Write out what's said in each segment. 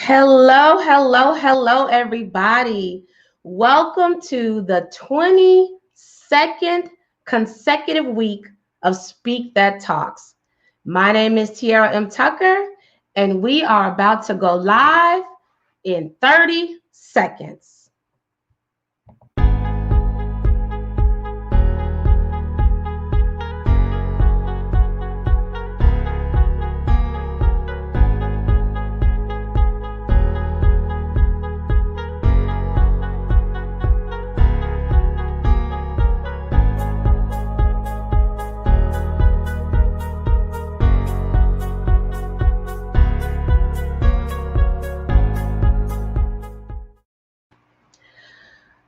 Hello, hello, hello, everybody. Welcome to the 22nd consecutive week of Speak That Talks. My name is Tiara M. Tucker, and we are about to go live in 30 seconds.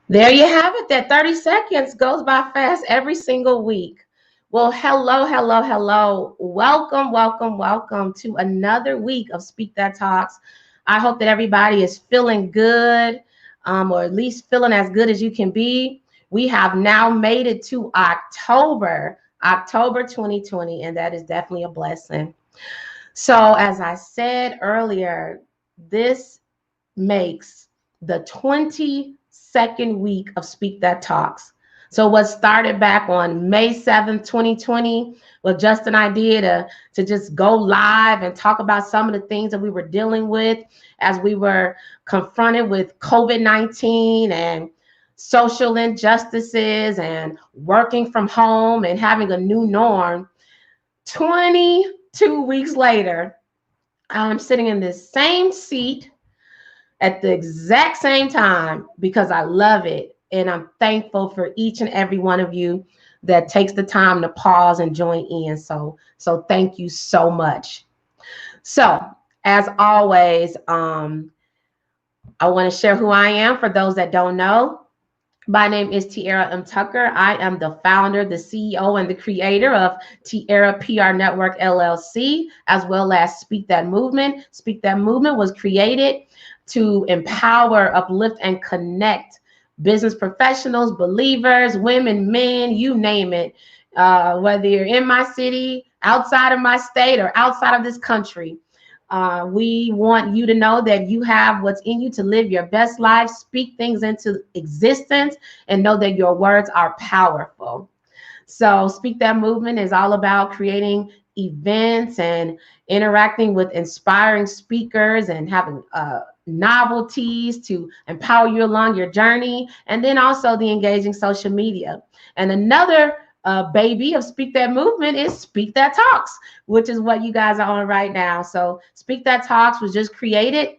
There you have it. That 30 seconds goes by fast every single week. Well, hello, hello, hello. Welcome, welcome, welcome to another week of Speak That Talks. I hope that everybody is feeling good, or at least feeling as good as you can be. We have now made it to October 2020, and that is definitely a blessing. So, as I said earlier, this makes the 22nd week of Speak That Talks. So what started back on May 7th, 2020 was just an idea to just go live and talk about some of the things that we were dealing with as we were confronted with COVID-19 and social injustices and working from home and having a new norm. 22 weeks later, I'm sitting in this same seat at the exact same time because I love it. And I'm thankful for each and every one of you that takes the time to pause and join in. So thank you so much. So as always, I want to share who I am for those that don't know. My name is Tiara M. Tucker. I am the founder, the CEO, and the creator of Tiara PR Network LLC, as well as Speak That Movement. Speak That Movement was created to empower, uplift, and connect business professionals, believers, women, men, you name it. Whether you're in my city, outside of my state, or outside of this country. We want you to know that you have what's in you to live your best life, speak things into existence, and know that your words are powerful. So Speak That Movement is all about creating events and interacting with inspiring speakers and having novelties to empower you along your journey, and then also the engaging social media. And another baby of Speak That Movement is Speak That Talks, which is what you guys are on right now. So Speak That Talks was just created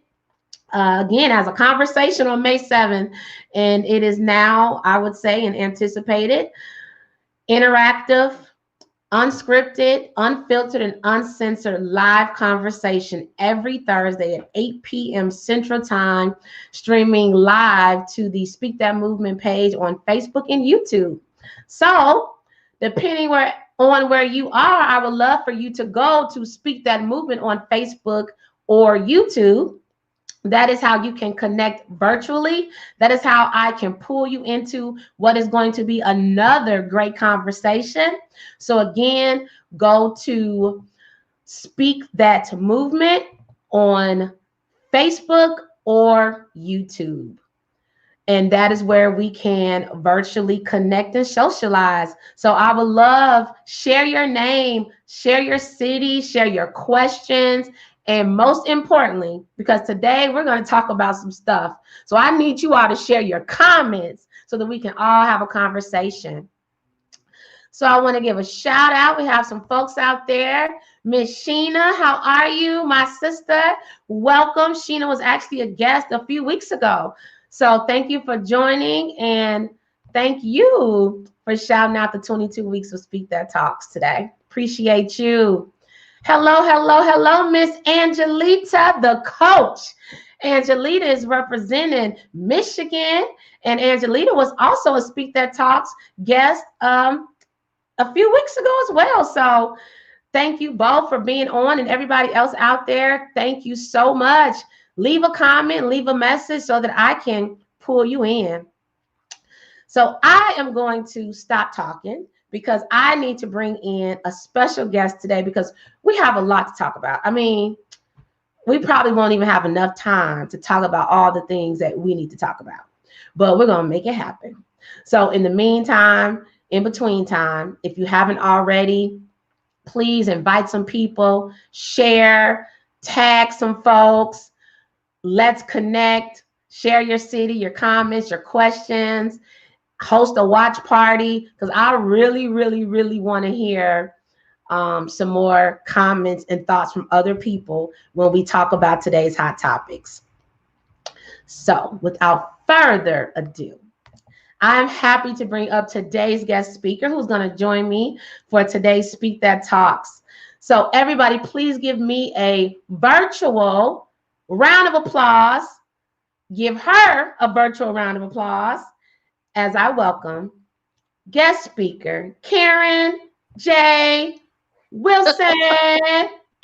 again as a conversation on May 7th, and it is now, I would say, an anticipated, interactive, unscripted, unfiltered, and uncensored live conversation every Thursday at 8 p.m. Central Time, streaming live to the Speak That Movement page on Facebook and YouTube. So, depending on where you are, I would love for you to go to Speak That Movement on Facebook or YouTube. That is how you can connect virtually. That is how I can pull you into what is going to be another great conversation. So again, go to Speak That Movement on Facebook or YouTube. And that is where we can virtually connect and socialize. So I would love, share your name, share your city, share your questions. And most importantly, because today we're going to talk about some stuff. So I need you all to share your comments so that we can all have a conversation. So I want to give a shout out. We have some folks out there. Miss Sheena, how are you? My sister, welcome. Sheena was actually a guest a few weeks ago. So thank you for joining, and thank you for shouting out the 22 weeks of Speak That Talks today. Appreciate you. Hello, hello, hello, Miss Angelita, the coach. Angelita is representing Michigan, and Angelita was also a Speak That Talks guest a few weeks ago as well. So thank you both for being on, and everybody else out there, thank you so much. Leave a comment, leave a message so that I can pull you in. So I am going to stop talking because I need to bring in a special guest today because we have a lot to talk about. I mean, we probably won't even have enough time to talk about all the things that we need to talk about, but we're going to make it happen. So in the meantime, in between time, if you haven't already, please invite some people, share, tag some folks. Let's connect, share your city, your comments, your questions, host a watch party, because I really, really, really want to hear some more comments and thoughts from other people when we talk about today's hot topics. So without further ado, I'm happy to bring up today's guest speaker who's going to join me for today's Speak That Talks. So everybody, please give me a virtual round of applause. Give her a virtual round of applause as I welcome guest speaker Karen J. Wilson.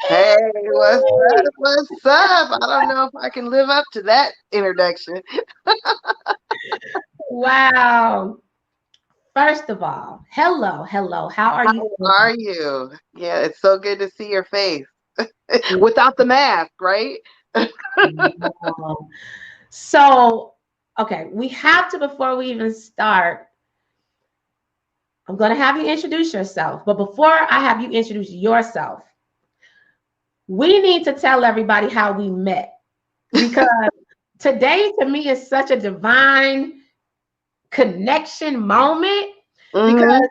Hey, what's up? What's up? I don't know if I can live up to that introduction. Wow. First of all, hello. How are you? How are you? Yeah, it's so good to see your face without the mask, right? Wow. So, okay, we have to, before we even start, I'm going to have you introduce yourself. But before I have you introduce yourself, we need to tell everybody how we met, because today to me is such a divine connection moment. Mm-hmm. Because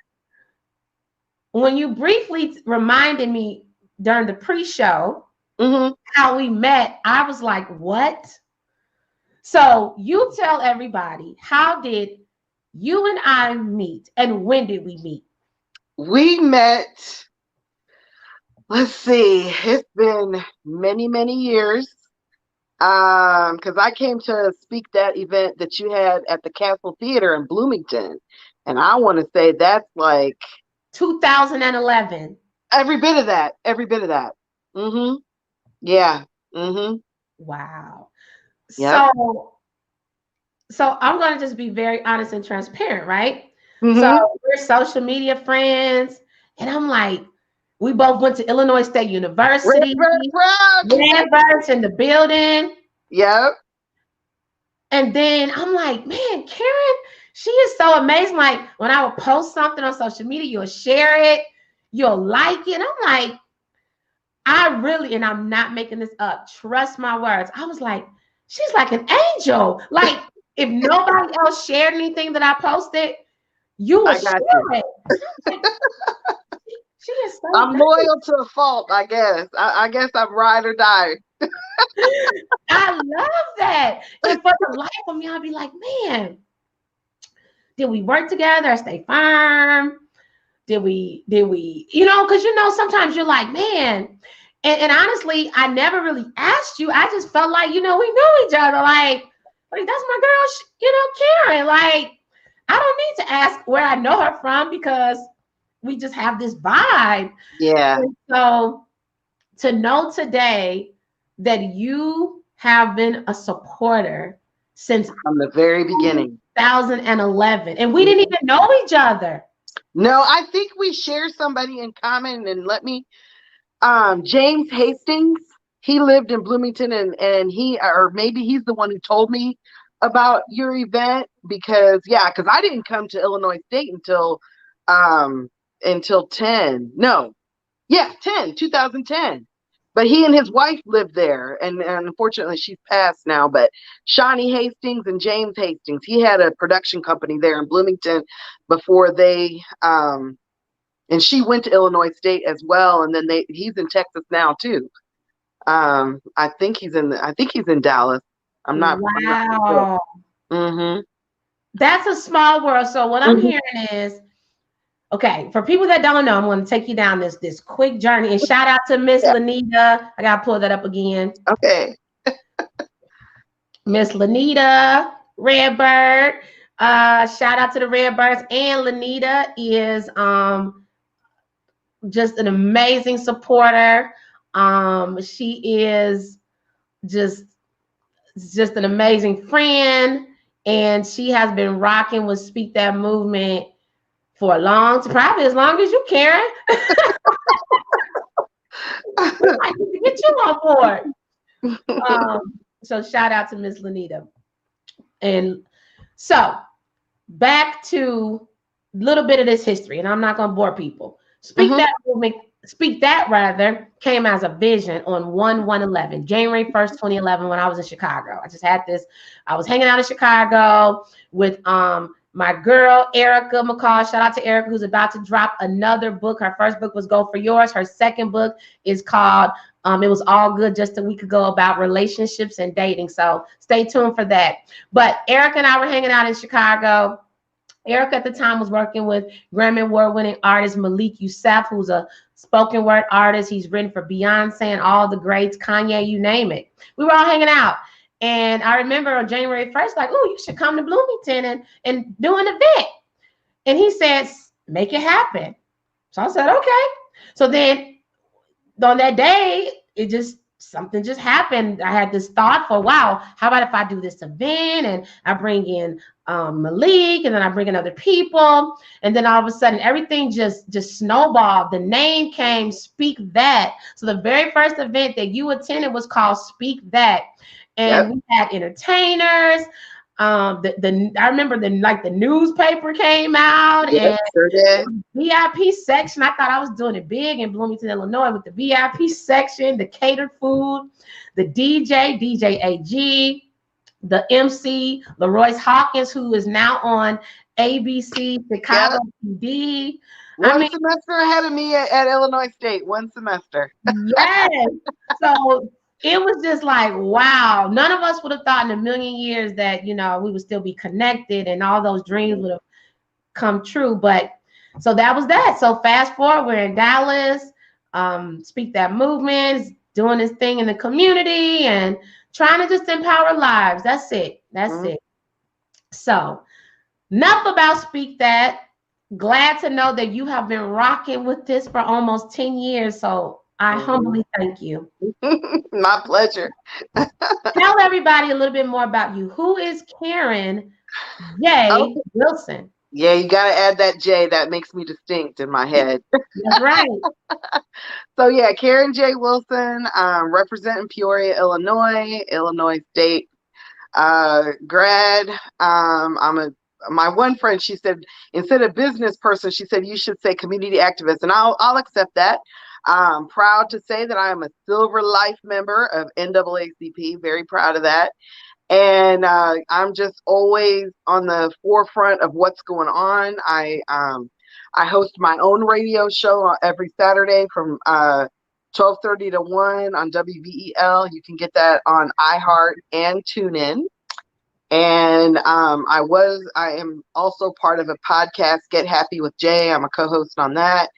when you briefly reminded me during the pre-show Mm-hmm. how we met, I was like, what? So you tell everybody, how did you and I meet, and when did we meet? We met, let's see, it's been many, many years. Because I came to speak that event that you had at the Castle Theater in Bloomington. And I want to say that's like 2011. every bit of that. Every bit of that. Mm-hmm. Yeah. Mm-hmm. Wow. Yep. So I'm going to just be very honest and transparent, right? So Mm-hmm. we're social media friends, and I'm like, we both went to Illinois State University, Red Proud. Redbirds in the building. Yep. And then I'm like, man, Karen, she is so amazing. Like when I would post something on social media, you'll share it, you'll like it. I'm like, I really, and I'm not making this up, trust my words. I was like, she's like an angel. Like if nobody else shared anything that I posted, you will I got you. share it. Like, she is so I'm nice. loyal to a fault, I guess. I guess I'm ride or die. I love that. And for the life of me, I'll be like, man, did we work together at State Farm? Did we, because sometimes you're like, man, and honestly, I never really asked you. I just felt like, we knew each other. Like that's my girl, Karen. Like, I don't need to ask where I know her from because we just have this vibe. Yeah. And so to know today that you have been a supporter since From the very beginning. 2011, and we didn't even know each other. No, I think we share somebody in common, and let me James Hastings. He lived in Bloomington, and he, or maybe he's the one who told me about your event, because I didn't come to Illinois State until 10. No. Yeah, 2010. But he and his wife lived there, and unfortunately she's passed now. But Shawnee Hastings and James Hastings, he had a production company there in Bloomington before they and she went to Illinois State as well, and then he's in Texas now too. I think he's in Dallas. I'm not sure. Wow. Mm-hmm. That's a small world. So what I'm Mm-hmm. hearing is, okay, for people that don't know, I'm going to take you down this quick journey. And shout out to Miss Yeah. Lanita. I got to pull that up again. Okay. Miss Lanita Redbird. Shout out to the Redbirds. And Lanita is just an amazing supporter. She is just an amazing friend, and she has been rocking with Speak That movement for a long time, probably as long as you, Karen. I need to get you on board. So shout out to Miss Lanita. And so back to a little bit of this history, and I'm not going to bore people. Speak That rather came as a vision on 1/1/11, January 1st, 2011, when I was in Chicago. I just had this. I was hanging out in Chicago with my girl Erica McCall. Shout out to Erica, who's about to drop another book. Her first book was Go For Yours. Her second book is called It Was All Good Just a Week Ago, about relationships and dating. So stay tuned for that. But Erica and I were hanging out in Chicago. Eric at the time was working with Grammy Award-winning artist Malik Yousef, who's a spoken word artist. He's written for Beyonce and all the greats, Kanye, you name it. We were all hanging out. And I remember on January 1st, like, oh, you should come to Bloomington and do an event. And he says, make it happen. So I said, okay. So then on that day, something just happened. I had this thought for, wow, how about if I do this event and I bring in Malik, and then I bring in other people, and then all of a sudden everything just snowballed. The name came, Speak That. So the very first event that you attended was called Speak That, and we had entertainers. I remember the newspaper came out, and sure did. VIP section. I thought I was doing it big in Bloomington, Illinois, with the VIP section, the catered food, the DJ AG, the MC, LaRoyce Hawkins, who is now on ABC Chicago PD. One semester ahead of me at Illinois State. One semester. Yes. So it was just like, wow. None of us would have thought in a million years that, we would still be connected and all those dreams would have come true. But so that was that. So fast forward, we're in Dallas. Speak That movement is doing this thing in the community and trying to just empower lives. That's it. It. So enough about Speak That. Glad to know that you have been rocking with this for almost 10 years. So I humbly thank you. My pleasure. Tell everybody a little bit more about you. Who is Karen J. Wilson? Yeah, you got to add that J. That makes me distinct in my head. That's right. So yeah, Karen J. Wilson, representing Peoria, Illinois State grad. My one friend, she said, instead of business person, she said, you should say community activist. And I'll accept that. I'm proud to say that I am a Silver Life member of NAACP. Very proud of that. And I'm just always on the forefront of what's going on. I host my own radio show every Saturday from 12:30 to 1 on WVEL. You can get that on iHeart and TuneIn. And I am also part of a podcast, Get Happy with Jay. I'm a co-host on that.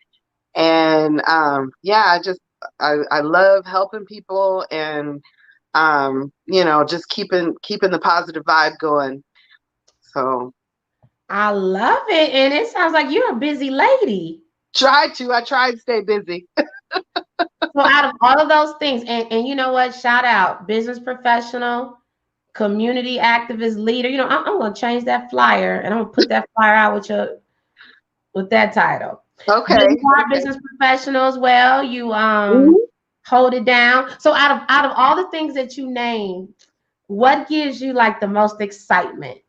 And I love helping people and just keeping the positive vibe going. So I love it. And it sounds like you're a busy lady. I try to stay busy. So out of all of those things, and you know what? Shout out, business professional, community activist, leader. I'm going to change that flyer and I'm going to put that flyer out with that title. Okay. You are business professional as well. You hold it down. So out of all the things that you named, what gives you like the most excitement?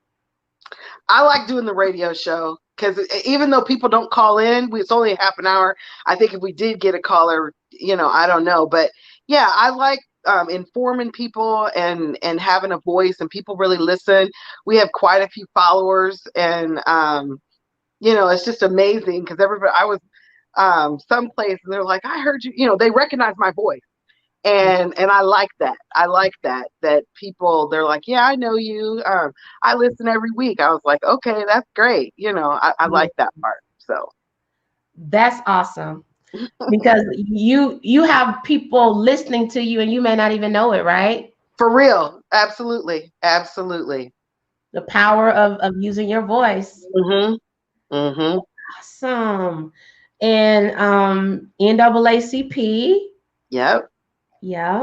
I like doing the radio show because even though people don't call in, it's only half an hour. I think if we did get a caller, I don't know. But yeah, I like informing people and having a voice, and people really listen. We have quite a few followers, and it's just amazing because everybody, I was someplace and they're like, I heard you, they recognize my voice. And I like that. I like that people, they're like, yeah, I know you. I listen every week. I was like, okay, that's great. I like that part. So that's awesome because you have people listening to you and you may not even know it, right? For real. Absolutely. Absolutely. The power of using your voice. Awesome. And NAACP. Yep.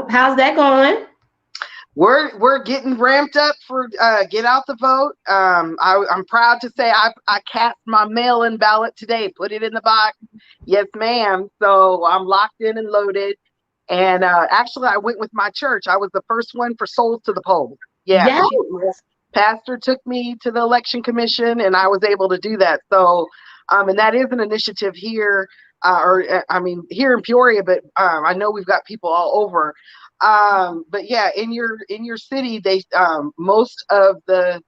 How's that going? We're getting ramped up for get out the vote. I'm proud to say I cast my mail-in ballot today, put it in the box. Yes, ma'am. So I'm locked in and loaded. And actually, I went with my church. I was the first one for Souls to the Polls. Yeah, Yes. pastor took me to the election commission, and I was able to do that. So, and that is an initiative here, here in Peoria, but I know we've got people all over. But yeah, in your city, they most of the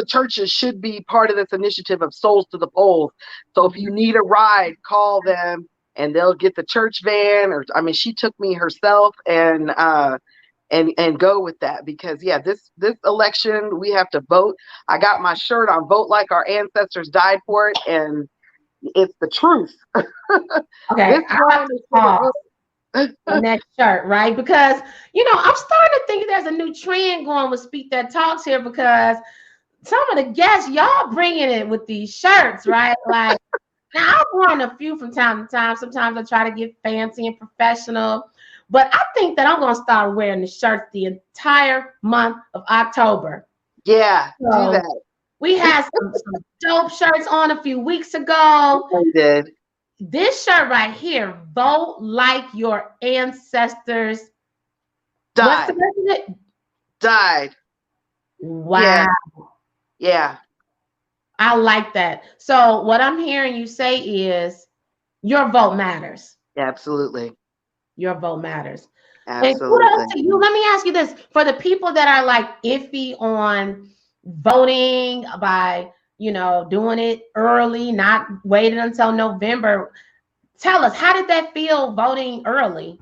churches should be part of this initiative of Souls to the Polls. So if you need a ride, call them and they'll get the church van. Or she took me herself, and go with that, because yeah, this election we have to vote. I got my shirt on, vote like our ancestors died for it, and it's the truth. Okay, This one is for the good. on that shirt, right? Because I'm starting to think there's a new trend going with Speak That Talks here, because some of the guests, y'all bringing it with these shirts, right? Like, now I've worn a few from time to time. Sometimes I try to get fancy and professional, but I think that I'm going to start wearing the shirts the entire month of October. Yeah, so do that. We had some dope shirts on a few weeks ago. We did. This shirt right here, vote like your ancestors died. What's the rest of it? Died. Wow. Yeah. I like that. So what I'm hearing you say is your vote matters. Absolutely. Your vote matters. Absolutely. And kudos to you. Let me ask you this. For the people that are like iffy on voting by, doing it early, not waiting until November, tell us, how did that feel voting early?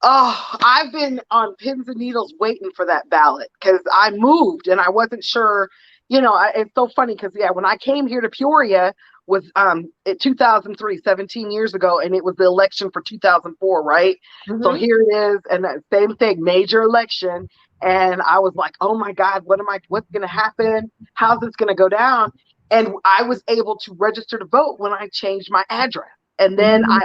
Oh, I've been on pins and needles waiting for that ballot, because I moved and I wasn't sure. It's so funny because when I came here to Peoria was in 2003, 17 years ago, and it was the election for 2004, right? Mm-hmm. So here it is, and that same thing, major election, and I was like, oh my God, what's going to happen? How's this going to go down? And I was able to register to vote when I changed my address, and then I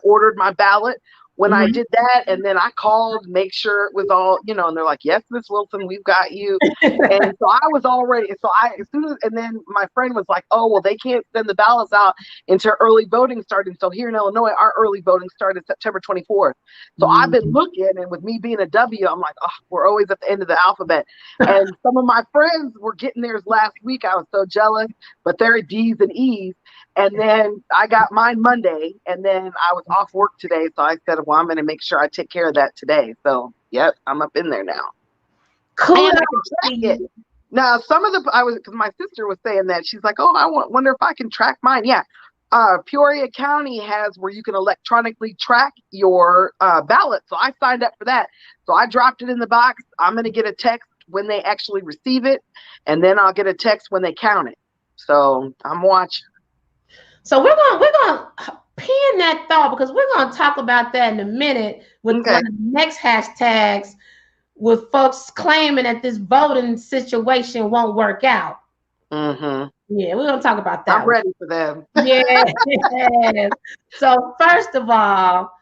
ordered my ballot when I did that, and then I called, make sure it was all, and they're like, yes, Miss Wilson, we've got you. And so I was already, and then my friend was like, oh, well, they can't send the ballots out until early voting started. So here in Illinois, our early voting started September 24th. So I've been looking, and with me being a W, I'm like, oh, we're always at the end of the alphabet. And some of my friends were getting theirs last week. I was so jealous, but they're D's and E's. And then I got mine Monday, and then I was off work today. So I said, well, I'm going to make sure I take care of that today. So, yep, I'm up in there now. Cool. And I can track it. Now, because my sister was saying that. She's like, oh, I wonder if I can track mine. Yeah. Peoria County has where you can electronically track your ballot. So I signed up for that. So I dropped it in the box. I'm going to get a text when they actually receive it, and then I'll get a text when they count it. So I'm watching. So we're going to pin that thought, because we're going to talk about that in a minute with one of the next hashtags, with folks claiming that this voting situation won't work out. Mm-hmm. Yeah, we're going to talk about that. I'm ready for them. Yeah. So first of all,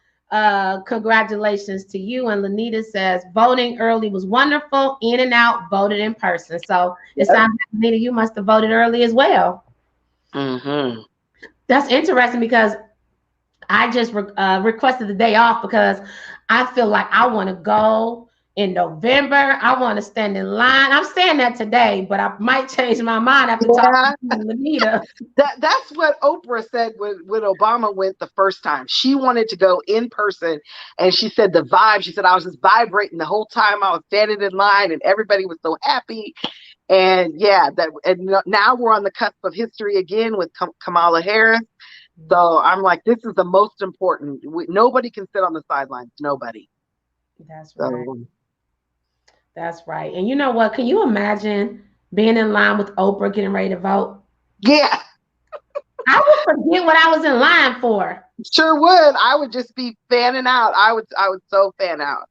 congratulations to you. And Lanita says, voting early was wonderful. In and out, voted in person. So it sounds like, Lanita, you must have voted early as well. Mm-hmm. That's interesting, because I just requested the day off because I feel like I want to go in November. I want to stand in line. I'm saying that today, but I might change my mind after talking to Lanita. That's what Oprah said when Obama went the first time. She wanted to go in person, and she said the vibe. She said, I was just vibrating the whole time I was standing in line, and everybody was so happy. And now we're on the cusp of history again with Kamala Harris. So I'm like, this is the most important. Nobody can sit on the sidelines. Nobody. That's right. That's right. And you know what? Can you imagine being in line with Oprah getting ready to vote? Yeah. I would forget what I was in line for. Sure would. I would just be fanning out. I would so fan out.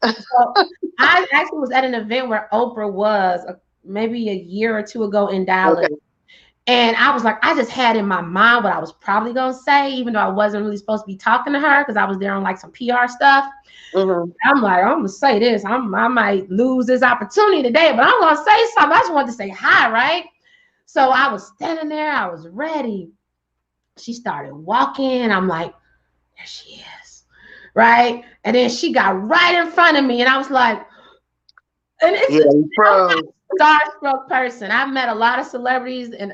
So I actually was at an event where Oprah was maybe a year or two ago in Dallas. Okay. And I was like, I just had in my mind what I was probably going to say, even though I wasn't really supposed to be talking to her, because I was there on like some PR stuff. Mm-hmm. I'm like, I'm going to say this. I might lose this opportunity today, but I'm going to say something. I just wanted to say hi, right? So I was standing there. I was ready. She started walking. I'm like, there she is. Right. And then she got right in front of me. And I was like, and Yeah, I'm bro. not a starstruck person. I've met a lot of celebrities and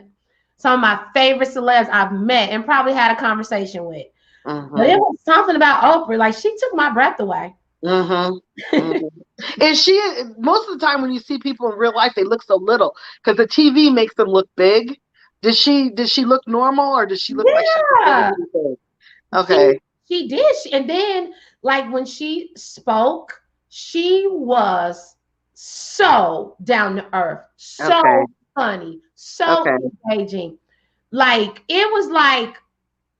some of my favorite celebs I've met and probably had a conversation with. But it Mm-hmm. was something about Oprah. Like she took my breath away. Mm-hmm. Mm-hmm. And she, most of the time when you see people in real life, they look so little because the TV makes them look big. Did she look normal or did she look like she was really, Yeah. really big? She Okay. she did. And then like when she spoke, she was so down to earth, Okay. so funny, so Okay. engaging. Like it was like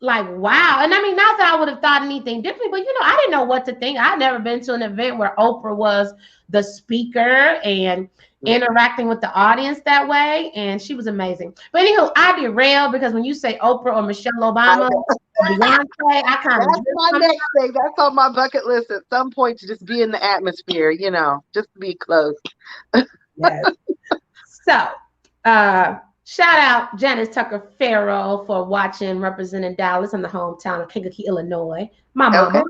wow. And I mean, not that I would have thought anything differently, but I didn't know what to think. I'd never been to an event where Oprah was the speaker and interacting with the audience that way, and she was amazing. But anywho, I derailed because when you say Oprah or Michelle I Obama know. or Beyonce, I kind of That's drift my from next thing. That's on my bucket list at some point to just be in the atmosphere, just to be close. yes. So, shout out Janice Tucker Farrell for watching, representing Dallas in the hometown of Kankakee, Illinois. My Okay. mama.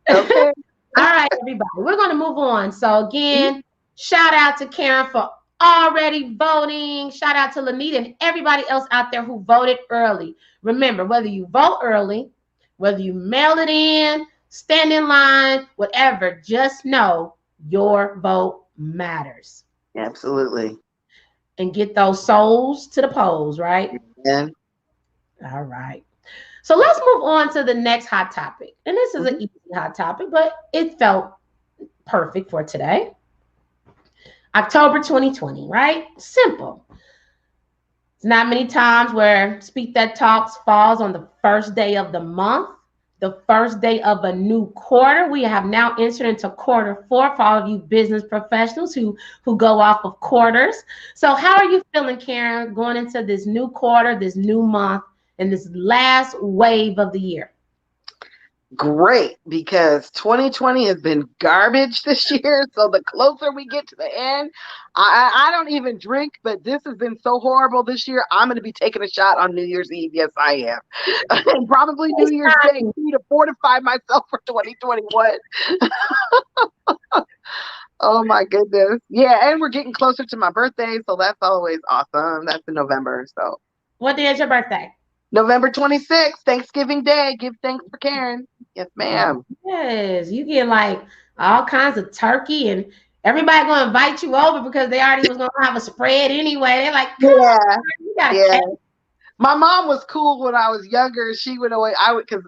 Okay. All right, everybody, we're going to move on. So, again, shout out to Karen for already voting. Shout out to Lanita and everybody else out there who voted early. Remember, whether you vote early, whether you mail it in, stand in line, whatever, just know your vote matters. Absolutely. And get those souls to the polls, right? Yeah. All right. So let's move on to the next hot topic. And this is an Mhm. easy hot topic, but it felt perfect for today. October 2020, right? Simple. It's not many times where Speak That Talks falls on the first day of the month, the first day of a new quarter. We have now entered into quarter four for all of you business professionals who go off of quarters. So how are you feeling, Karen, going into this new quarter, this new month, and this last wave of the year? Great, because 2020 has been garbage this year. So the closer we get to the end, I don't even drink, but this has been so horrible this year. I'm going to be taking a shot on New Year's Eve. Yes, I am. And probably New Year's Day too, to fortify myself for 2021. Oh my goodness. Yeah, and we're getting closer to my birthday, so that's always awesome. That's in November. So What day is your birthday? November 26th, Thanksgiving Day. Give thanks for Karen. Yes, ma'am. Yes, you get like all kinds of turkey and everybody gonna invite you over because they already was gonna have a spread anyway. They're like, come on, Yeah, you got a yeah. cake. My mom was cool when I was younger. She would always, I would, because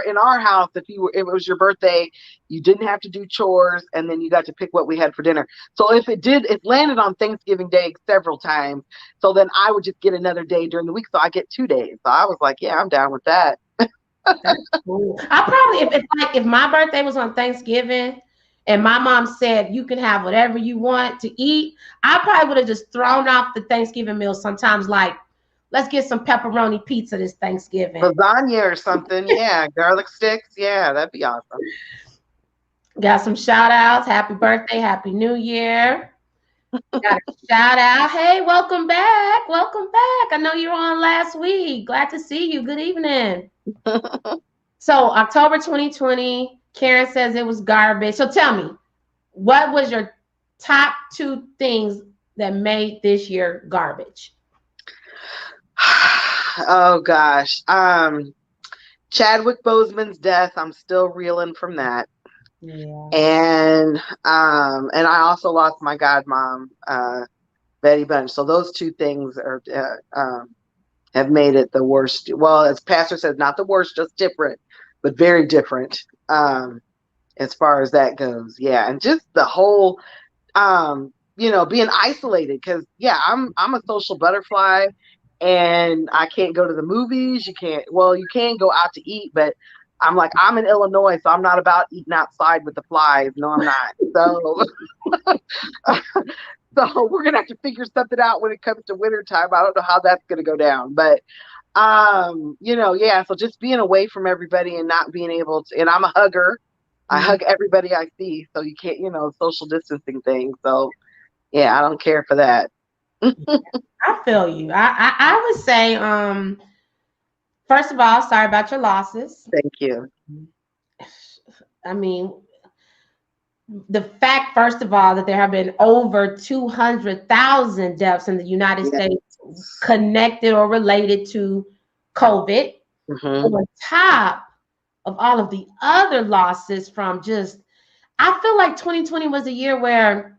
in our house, if it was your birthday, you didn't have to do chores, and then you got to pick what we had for dinner. So if it landed on Thanksgiving Day several times. So then I would just get another day during the week. So I get 2 days. So I was like, yeah, I'm down with that. That's cool. I probably if my birthday was on Thanksgiving and my mom said you can have whatever you want to eat, I probably would have just thrown off the Thanksgiving meal sometimes like let's get some pepperoni pizza this Thanksgiving. Lasagna or something. Yeah, garlic sticks. Yeah, that'd be awesome. Got some shout outs. Happy birthday, happy new year. Got a shout out. Hey, welcome back. Welcome back. I know you were on last week. Glad to see you. Good evening. So, October 2020, Karen says it was garbage. So, tell me, what was your top two things that made this year garbage? Oh gosh. Chadwick Boseman's death. I'm still reeling from that. Yeah. And I also lost my godmom, Betty Bunch. So those two things have made it the worst. Well, as Pastor says, not the worst, just different, but very different, as far as that goes. Yeah, and just the whole, being isolated, because yeah, I'm a social butterfly, and I can't go to the movies. You can go out to eat, but I'm in Illinois, so I'm not about eating outside with the flies. No, I'm not. So so we're gonna have to figure something out when it comes to winter time. I don't know how that's gonna go down, but yeah. So just being away from everybody and not being able to, and I'm a hugger. I hug everybody I see, so you can't, social distancing thing. So yeah, I don't care for that. I feel you. I would say, first of all, sorry about your losses. Thank you. I mean, the fact, first of all, that there have been over 200,000 deaths in the United Yeah. States connected or related to COVID, on top of all of the other losses from just, I feel like 2020 was a year where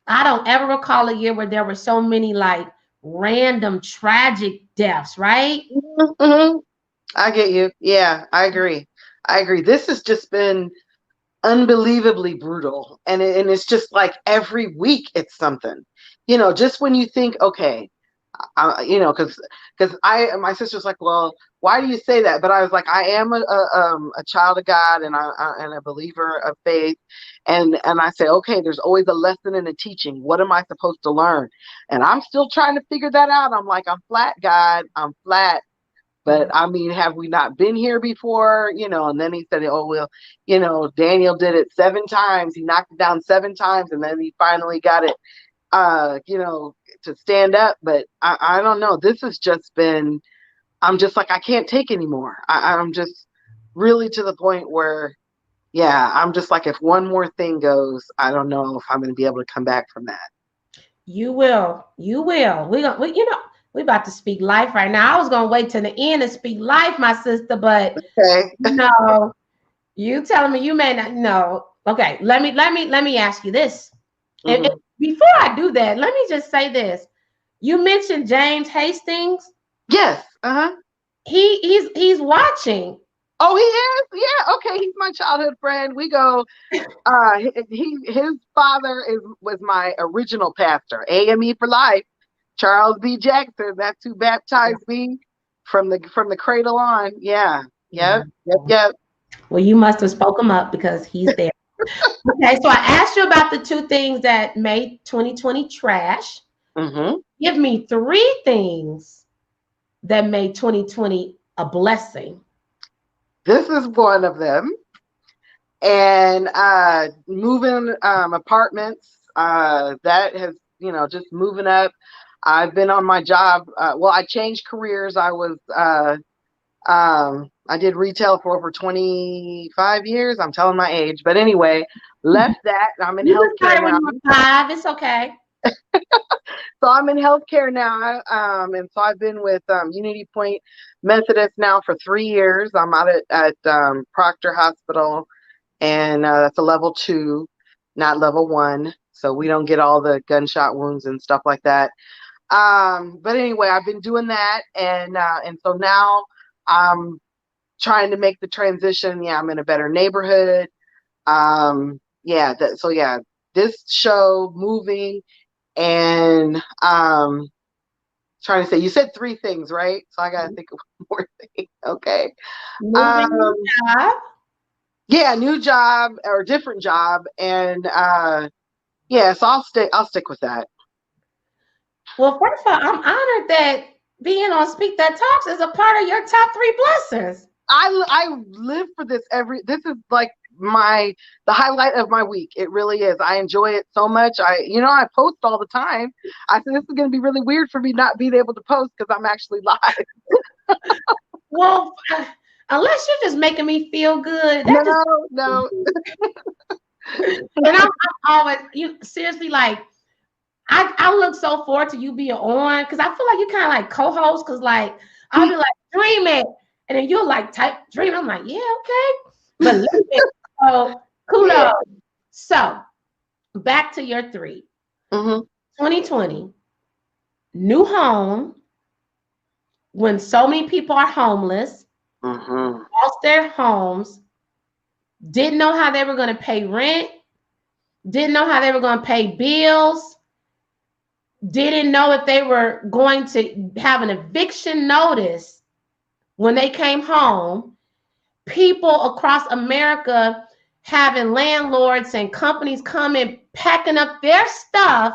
I don't ever recall a year where there were so many like random tragic deaths, right? I get you. Yeah, I agree. I agree. This has just been unbelievably brutal, and it's just like every week it's something. Just when you think, okay, because I my sister's like, well, why do you say that? But I was like, I am a child of God, and a believer of faith, and I say, okay, there's always a lesson and a teaching. What am I supposed to learn? And I'm still trying to figure that out. I'm like, I'm flat, God, I'm flat. But I mean, have we not been here before? And then he said, oh, well, Daniel did it 7 times. He knocked it down 7 times, and then he finally got it, to stand up. But I don't know. This has just been, I'm just like, I can't take anymore. I'm just really to the point where, yeah, I'm just like, if one more thing goes, I don't know if I'm going to be able to come back from that. You will. You will. We about to speak life right now. I was gonna wait till the end and speak life, my sister, but Okay. no, you telling me you may not know. Okay, let me ask you this. And before I do that, let me just say this. You mentioned James Hastings. Yes. He's watching. Oh, he is? Yeah. Okay. He's my childhood friend. We go, his father was my original pastor, AME for life, Charles B. Jackson. That's who baptized me from the cradle on. Yeah. Yep. Yep. Well, you must have spoke him up because he's there. Okay, so I asked you about the 2 things that made 2020 trash. Give me 3 things that made 2020 a blessing. This is one of them. And moving apartments, that has, just moving up. I've been on my job. Well, I changed careers. I did retail for over 25 years. I'm telling my age, but anyway, left that. I'm in healthcare now. When you were 5, it's okay. So I'm in healthcare now, and so I've been with Unity Point Methodist now for 3 years. I'm out at Proctor Hospital, and that's a level 2, not level 1. So we don't get all the gunshot wounds and stuff like that. But anyway, I've been doing that, and so now I'm trying to make the transition. Yeah, I'm in a better neighborhood. Yeah, so yeah, this show, moving, and trying to say, you said 3 things, right? So I gotta think of one more thing. Okay. Moving job. Yeah, new job or different job, and yeah, so I'll stick with that. Well, first of all, I'm honored that being on Speak That Talks is a part of your top 3 blessings. I live for this this is like the highlight of my week. It really is. I enjoy it so much. I post all the time. I said this is going to be really weird for me not being able to post because I'm actually live. Well, unless you're just making me feel good. No. And I'm always, seriously, like, I look so forward to you being on, because I feel like you kind of like co-host, because like I'll be like, dream it, and then you'll like type dream. I'm like, yeah, okay, but so kudos. Yeah. So back to your 3. 2020, new home. When so many people are homeless, lost their homes, didn't know how they were going to pay rent, didn't know how they were going to pay bills, didn't know if they were going to have an eviction notice when they came home. People across America having landlords and companies coming, packing up their stuff,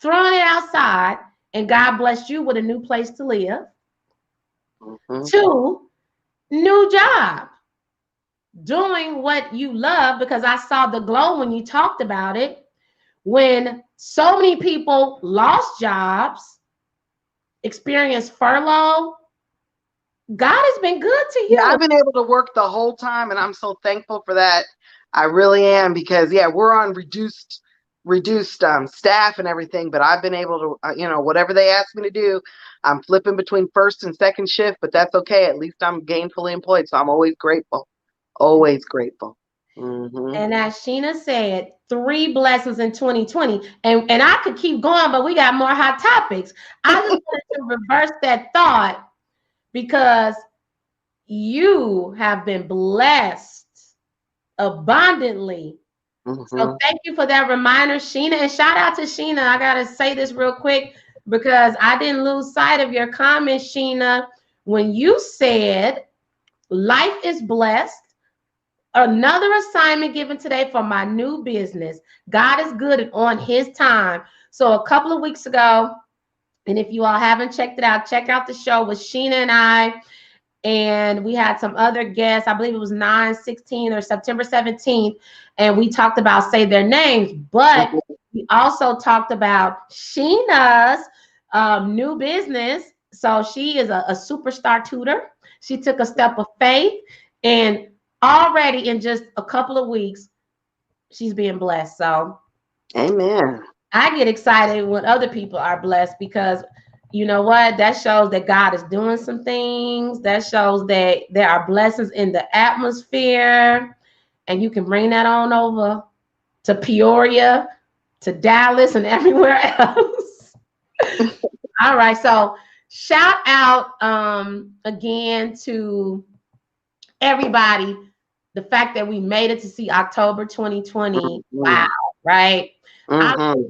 throwing it outside, and God bless you with a new place to live. 2, new job. Doing what you love, because I saw the glow when you talked about it. When so many people lost jobs, experienced furlough, God has been good to you. Yeah, I've been able to work the whole time, and I'm so thankful for that. I really am, because we're on reduced staff and everything, but I've been able to, whatever they ask me to do, I'm flipping between first and second shift, but that's okay. At least I'm gainfully employed, so I'm always grateful. Always grateful. Mm-hmm. And as Sheena said, 3 blessings in 2020. And I could keep going, but we got more hot topics. I just wanted to reverse that thought because you have been blessed abundantly. Mm-hmm. So thank you for that reminder, Sheena. And shout out to Sheena. I got to say this real quick because I didn't lose sight of your comment, Sheena, when you said life is blessed. Another assignment given today for my new business. God is good and on his time. So a couple of weeks ago, and if you all haven't checked it out, check out the show with Sheena and I. And we had some other guests. I believe it was 9/16 or September 17th. And we talked about say their names. But we also talked about Sheena's new business. So she is a superstar tutor. She took a step of faith, and already in just a couple of weeks, she's being blessed. So amen. I get excited when other people are blessed because you know what? That shows that God is doing some things. That shows that there are blessings in the atmosphere. And you can bring that on over to Peoria, to Dallas, and everywhere else. All right. So shout out again to everybody. The fact that we made it to see October 2020. Mm-hmm. Wow. Right. Mm-hmm.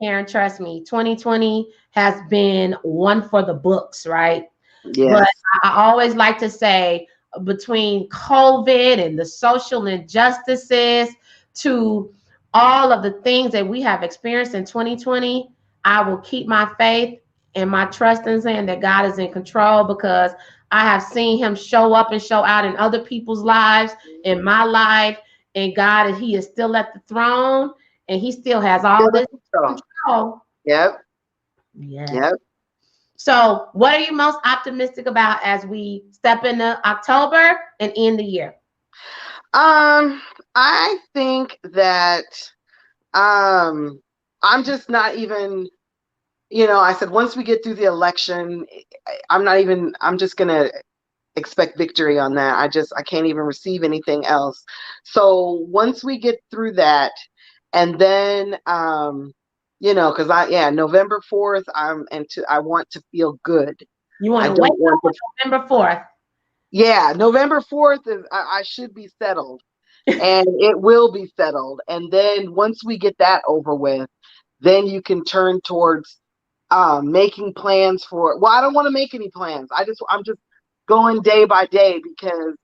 Karen, trust me, 2020 has been one for the books, right? Yes. But I always like to say between COVID and the social injustices to all of the things that we have experienced in 2020, I will keep my faith and my trust in saying that God is in control because I have seen him show up and show out in other people's lives, in my life, and God, he is still at the throne and he still has all this control. Yep. Yeah. Yep. So, what are you most optimistic about as we step into October and end the year? I think that I'm just not even, I said once we get through the election, I'm just gonna expect victory on that. I can't even receive anything else. So once we get through that, and then because November 4th, I want to feel good. You want to wait until November 4th? Yeah, November 4th is I should be settled. And it will be settled. And then once we get that over with, then you can turn towards making plans for. Well, I don't want to make any plans. I'm just going day by day because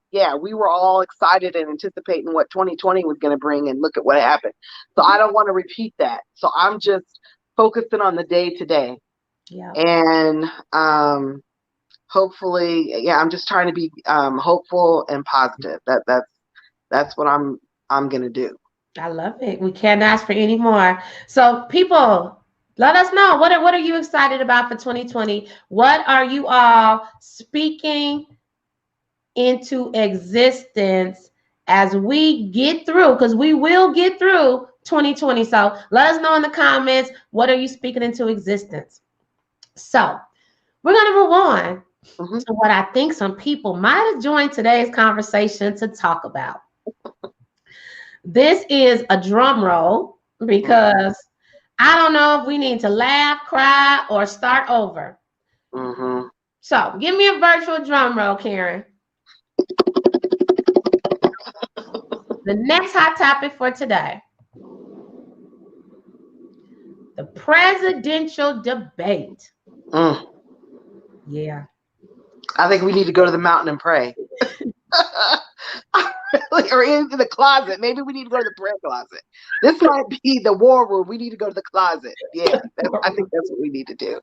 we were all excited and anticipating what 2020 was going to bring, and look at what happened. So I don't want to repeat that. So I'm just focusing on the day to day. Yeah. And hopefully, I'm just trying to be hopeful and positive. That's what I'm gonna do. I love it. We can't ask for any more. So people, let us know what are you excited about for 2020? What are you all speaking into existence as we get through? Because we will get through 2020. So let us know in the comments, what are you speaking into existence? So we're gonna move on to what I think some people might have joined today's conversation to talk about. This is a drum roll because I don't know if we need to laugh, cry, or start over. So give me a virtual drum roll, Karen. The next hot topic for today: the presidential debate. Yeah. I think we need to go to the mountain and pray. Or into the closet. Maybe we need to go to the prayer closet. This might be the war room. We need to go to the closet. Yeah, I think that's what we need to do.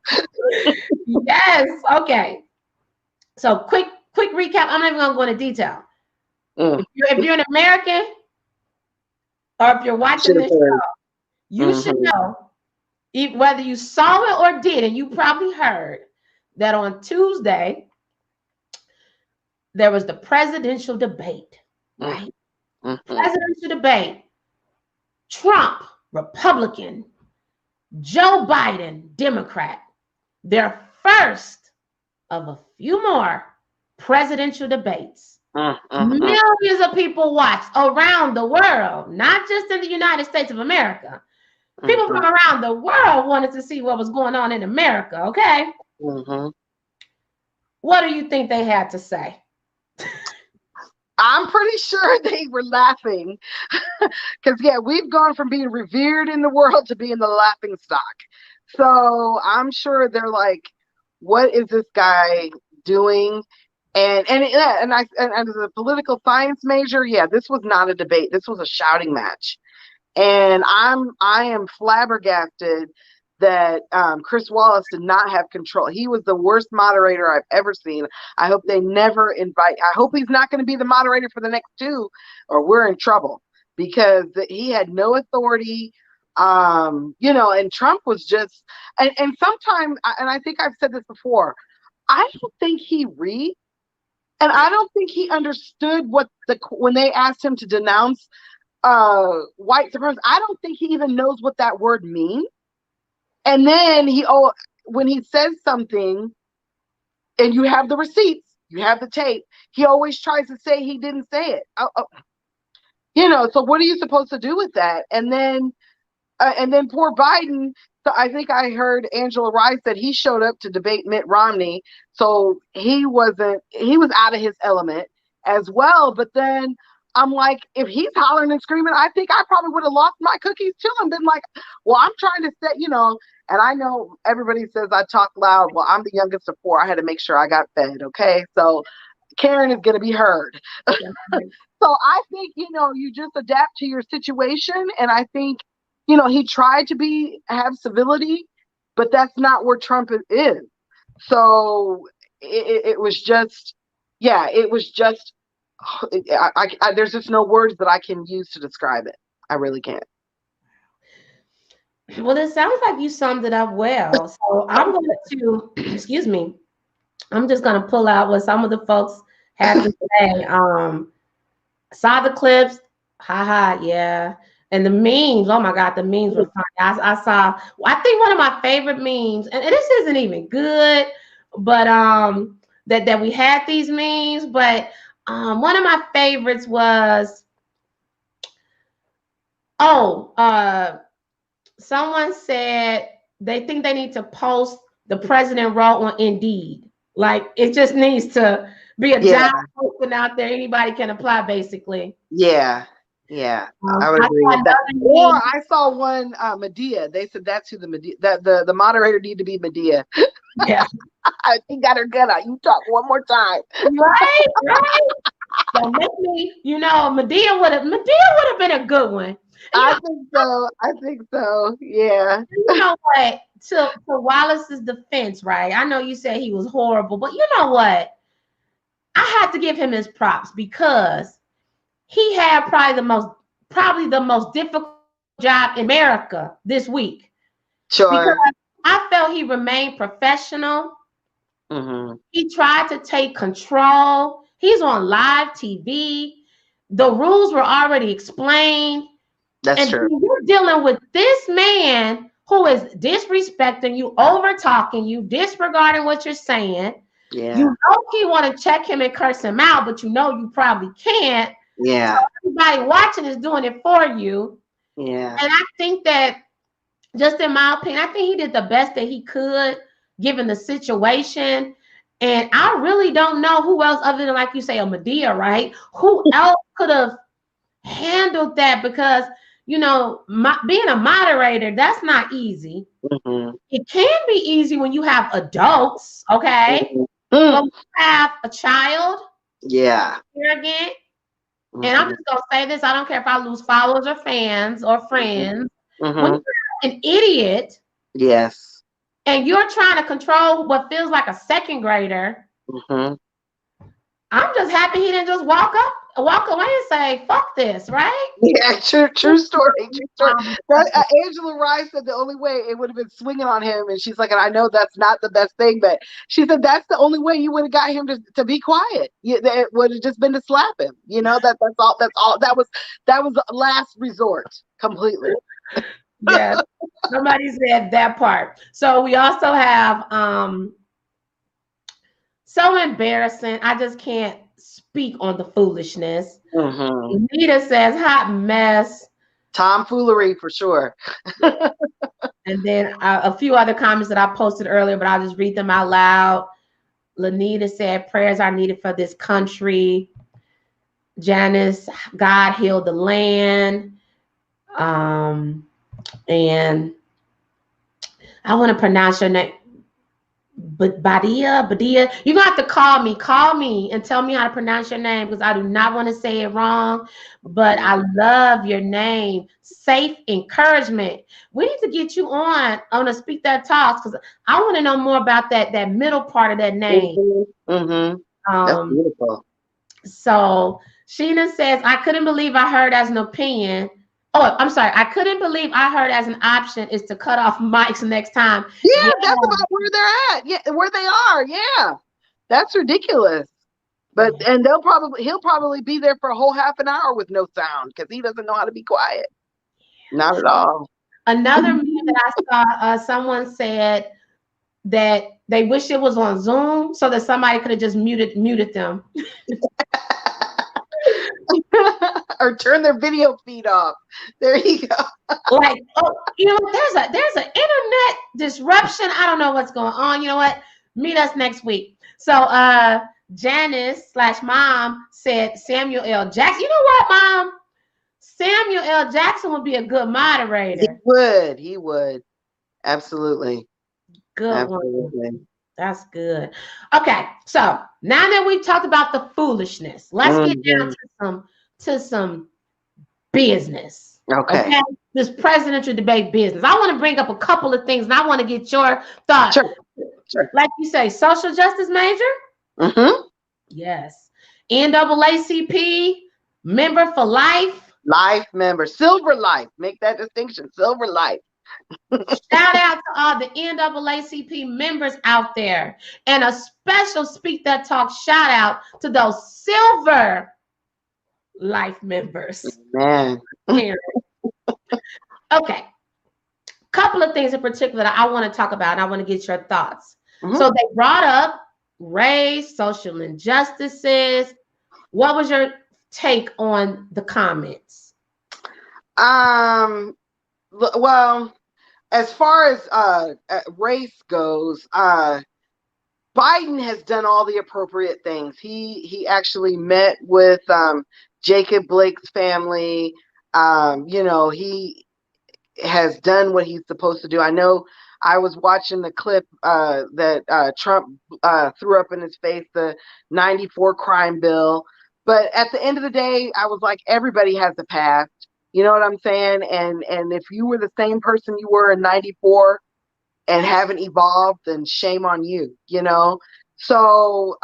Yes. Okay. So quick recap. I'm not even gonna go into detail. If you're an American, or if you're watching this show, you should know, whether you saw it or didn't, you probably heard that on Tuesday there was the presidential debate, right? Mm-hmm. Presidential debate. Trump, Republican. Joe Biden, Democrat. Their first of a few more presidential debates. Mm-hmm. Millions of people watched around the world, not just in the United States of America. People Mm-hmm. from around the world wanted to see what was going on in America, okay? Mm-hmm. What do you think they had to say? I'm pretty sure they were laughing because, yeah, we've gone from being revered in the world to being the laughing stock. So I'm sure they're like, what is this guy doing? Yeah, and as a political science major, yeah, this was not a debate. This was a shouting match. And I am flabbergasted that Chris Wallace did not have control. He was the worst moderator I've ever seen. I hope they never invite. I hope he's not going to be the moderator for the next two, or we're in trouble, because he had no authority. And Trump was just and sometimes, and I think I've said this before, I don't think he reads. And I don't think he understood when they asked him to denounce white supremacy. I don't think he even knows what that word means. And then when he says something, and you have the receipts, you have the tape, he always tries to say he didn't say it. So what are you supposed to do with that? And then poor Biden. So I think I heard Angela Rice said he showed up to debate Mitt Romney, so he was out of his element as well. But then I'm like, if he's hollering and screaming, I think I probably would have lost my cookies too and been like, well, I'm trying to set, and I know everybody says I talk loud. Well, I'm the youngest of four. I had to make sure I got fed. Okay. So Karen is going to be heard. So I think, you just adapt to your situation. And I think, he tried to have civility, but that's not where Trump is. So it was just, yeah, it was just, there's just no words that I can use to describe it. I really can't. Well, it sounds like you summed it up well. So I'm going to, excuse me, I'm just going to pull out what some of the folks had to say. Saw the clips, haha, yeah. And the memes, oh my God, the memes were funny. I think one of my favorite memes, and this isn't even good, but that we had these memes, but one of my favorites was, someone said they think they need to post the president wrote on Indeed. Like it just needs to be a job posting out there. Anybody can apply, basically. Yeah. I would agree with that. Or I saw one Medea. They said that's who the Medea, that the moderator need to be Medea. Yeah. He got her gun out. You talk one more time. Right. So make me, Medea would have been a good one. I think so. Yeah. You know what? To Wallace's defense, right? I know you said he was horrible, but you know what? I had to give him his props because he had probably the most difficult job in America this week. Sure. Because I felt he remained professional. Mm-hmm. He tried to take control. He's on live TV. The rules were already explained. That's true. You're dealing with this man who is disrespecting you, over talking you, disregarding what you're saying. Yeah. You want to check him and curse him out, but you probably can't. Yeah. So everybody watching is doing it for you. Yeah. And I think that, just in my opinion, I think he did the best that he could given the situation. And I really don't know who else, other than, like you say, a Medea, right? Who else could have handled that? Because being a moderator, that's not easy. Mm-hmm. It can be easy when you have adults, okay? Mm-hmm. But when you have a child, arrogant, Mm-hmm. and I'm just gonna say this: I don't care if I lose followers or fans or friends. Mm-hmm. When you're an idiot, yes, and you're trying to control what feels like a second grader, mm-hmm. I'm just happy he didn't just walk up walk away and say, fuck this, right? Yeah, true story, true story. Um, That, Angela Rye said the only way it would have been swinging on him, and she's like, and I know that's not the best thing, but she said that's the only way you would have got him to be quiet. It would have just been to slap him. That's all. That's all. That was the last resort completely. yes. Somebody said that part. So we also have so embarrassing. I just can't speak on the foolishness. Mm-hmm. Nita says hot mess. Tomfoolery for sure. And then a few other comments that I posted earlier, but I'll just read them out loud. Lanita said prayers are needed for this country. Janice, God healed the land. And I want to pronounce your name. But Badia, you're gonna have to call me and tell me how to pronounce your name because I do not want to say it wrong. But I love your name. Safe encouragement. We need to get you on to Speak That Talks because I want to know more about that middle part of that name. Mm-hmm. That's beautiful. So Sheena says, I couldn't believe I heard as an opinion. Oh, I'm sorry. I couldn't believe I heard as an option is to cut off mics next time. Yeah, that's about where they're at. Yeah, where they are. Yeah, that's ridiculous. But and he'll probably be there for a whole half an hour with no sound because he doesn't know how to be quiet. Not at all. Another meme that I saw, someone said that they wish it was on Zoom so that somebody could have just muted them. Or turn their video feed off. There you go. Like, oh, there's an internet disruption. I don't know what's going on. You know what? Meet us next week. So Janice/mom said Samuel L. Jackson. You know what, Mom? Samuel L. Jackson would be a good moderator. He would. Absolutely. Good Absolutely. One. That's good. Okay, so now that we've talked about the foolishness, let's get down to some business. Okay. This presidential debate business. I want to bring up a couple of things and I want to get your thoughts. Sure. Like you say, social justice major? Mm-hmm. Yes. NAACP member for life. Life member. Silver life. Make that distinction. Silver life. Shout out to all the NAACP members out there. And a special Speak That Talk shout out to those silver life members. Man. Okay. Couple of things in particular that I want to talk about and I want to get your thoughts. Mm-hmm. So they brought up race, social injustices. What was your take on the comments? Well, as far as race goes, Biden has done all the appropriate things. He actually met with Jacob Blake's family. He has done what he's supposed to do. I know I was watching the clip that Trump threw up in his face, the 94 crime bill. But at the end of the day, I was like, everybody has a past. You know what I'm saying? And if you were the same person you were in 94 and haven't evolved, then shame on you, So,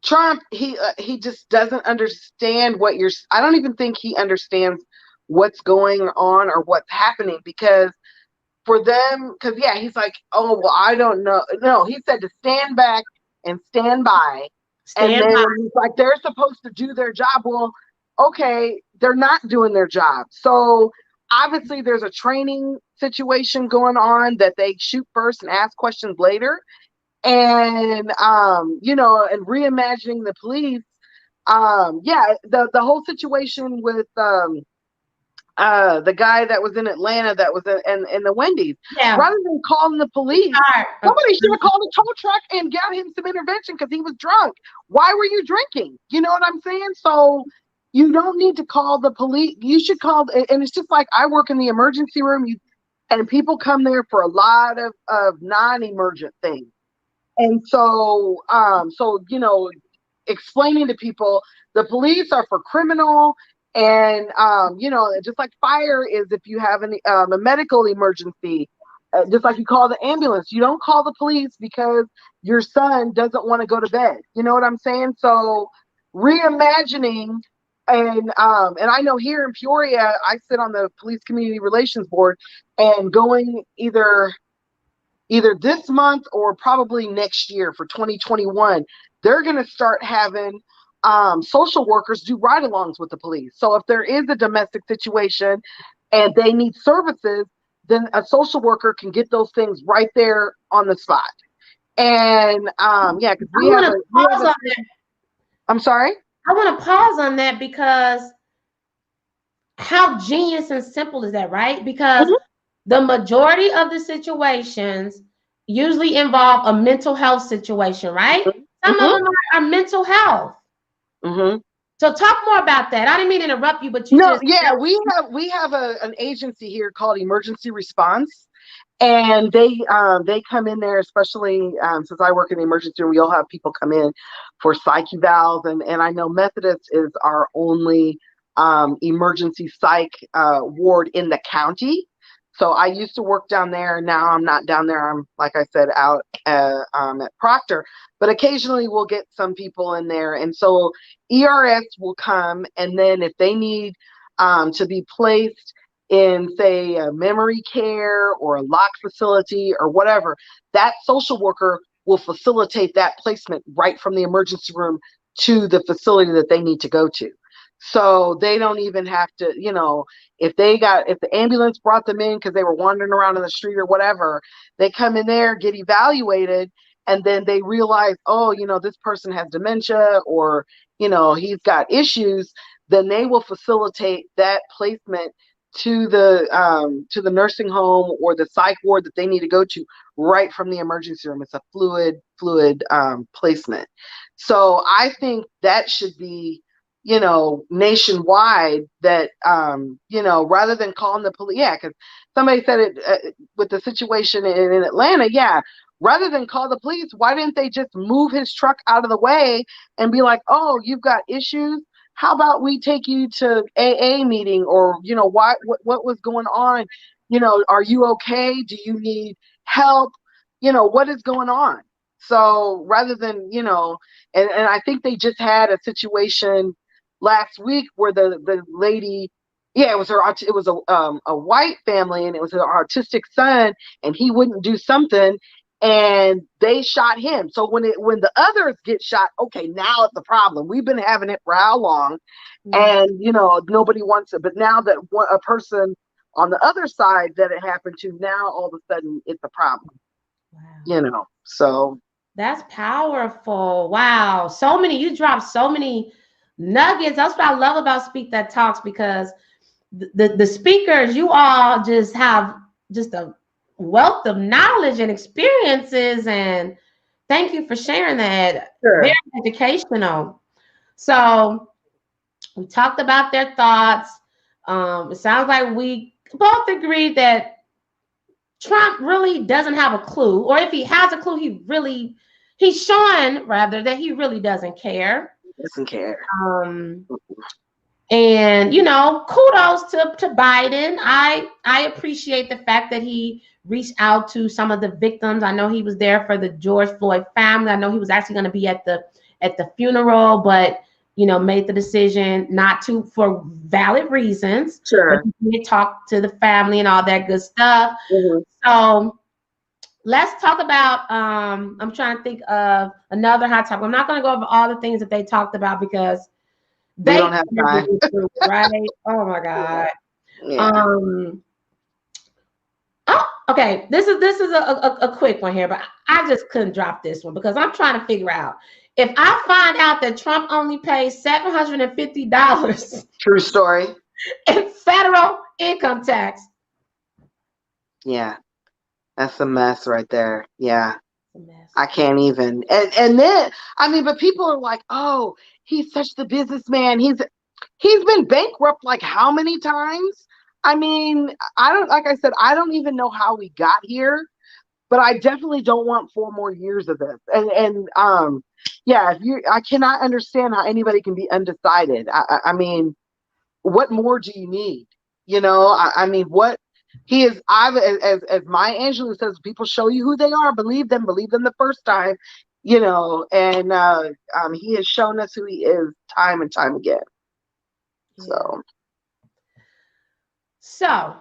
Trump, he just doesn't understand I don't even think he understands what's going on or what's happening because for them, he's like, oh, well, I don't know. No, he said to stand back and stand by. He's like, they're supposed to do their job. Well, okay, they're not doing their job. So obviously there's a training situation going on that they shoot first and ask questions later. And, and reimagining the police. The whole situation with the guy that was in Atlanta that was in the Wendy's. Yeah. Rather than calling the police, somebody should have called a tow truck and got him some intervention because he was drunk. Why were you drinking? You know what I'm saying? So you don't need to call the police. You should call, and it's just like I work in the emergency room, and people come there for a lot of non-emergent things. And so, explaining to people, the police are for criminal. And, just like fire is if you have a medical emergency, just like you call the ambulance, you don't call the police because your son doesn't want to go to bed. You know what I'm saying? So reimagining. And I know here in Peoria, I sit on the police community relations board, and going either this month or probably next year for 2021, they're going to start having social workers do ride-alongs with the police. So if there is a domestic situation and they need services, then a social worker can get those things right there on the spot. And yeah, because we have a. I'm sorry. I want to pause on that because how genius and simple is that, right? Because the majority of the situations usually involve a mental health situation, right? Some of them are mental health. So talk more about that. I didn't mean to interrupt you, but we have an agency here called Emergency Response, and they come in there, especially since I work in the emergency room. We all have people come in for psych evals, and I know Methodist is our only emergency psych ward in the county. So I used to work down there. Now I'm not down there. I'm, like I said, out at Proctor. But occasionally we'll get some people in there. And so ERS will come, and then if they need to be placed in, say, a memory care or a lock facility or whatever, that social worker will facilitate that placement right from the emergency room to the facility that they need to go to. So they don't even have to, if the ambulance brought them in because they were wandering around in the street or whatever, they come in there, get evaluated, and then they realize, oh, this person has dementia, or, he's got issues, then they will facilitate that placement to the nursing home or the psych ward that they need to go to right from the emergency room. It's a fluid placement. So I think that should be, nationwide, that, rather than calling the police. Yeah, because somebody said it with the situation in Atlanta. Yeah, rather than call the police, why didn't they just move his truck out of the way and be like, oh, you've got issues? How about we take you to AA meeting? Or, what was going on? Are you okay? Do you need help? What is going on? So rather than, and I think they just had a situation last week where the lady, it was a white family, and it was her autistic son, and he wouldn't do something, and they shot him. So when the others get shot, okay, now it's a problem. We've been having it for how long? And nobody wants it. But now that a person on the other side that it happened to, now all of a sudden it's a problem. Wow. So that's powerful. Wow. You dropped so many nuggets. That's what I love about Speak That Talks, because the speakers, you all just have just a wealth of knowledge and experiences, and thank you for sharing that. Sure. Very educational. So we talked about their thoughts. It sounds like we both agreed that Trump really doesn't have a clue, or if he has a clue, he's showing rather that he really doesn't care. Doesn't care. And kudos to Biden. I appreciate the fact that he reached out to some of the victims. I know he was there for the George Floyd family. I know he was actually going to be at the funeral, but made the decision not to, for valid reasons. Sure. But he did talk to the family and all that good stuff. So let's talk about, I'm trying to think of another hot topic. I'm not going to go over all the things that they talked about because they don't have time. Right? Oh my God. Yeah. Okay. This is a quick one here, but I just couldn't drop this one because I'm trying to figure out if I find out that Trump only pays $750. True story. In federal income tax. Yeah. That's a mess right there. Yeah. I can't even. And then, but people are like, oh, he's such the businessman. He's been bankrupt like how many times? I don't even know how we got here, but I definitely don't want 4 more years of this. And I cannot understand how anybody can be undecided. What more do you need? What he is, as Maya Angelou says, people show you who they are, believe them the first time. and he has shown us who he is time and time again. Yeah. So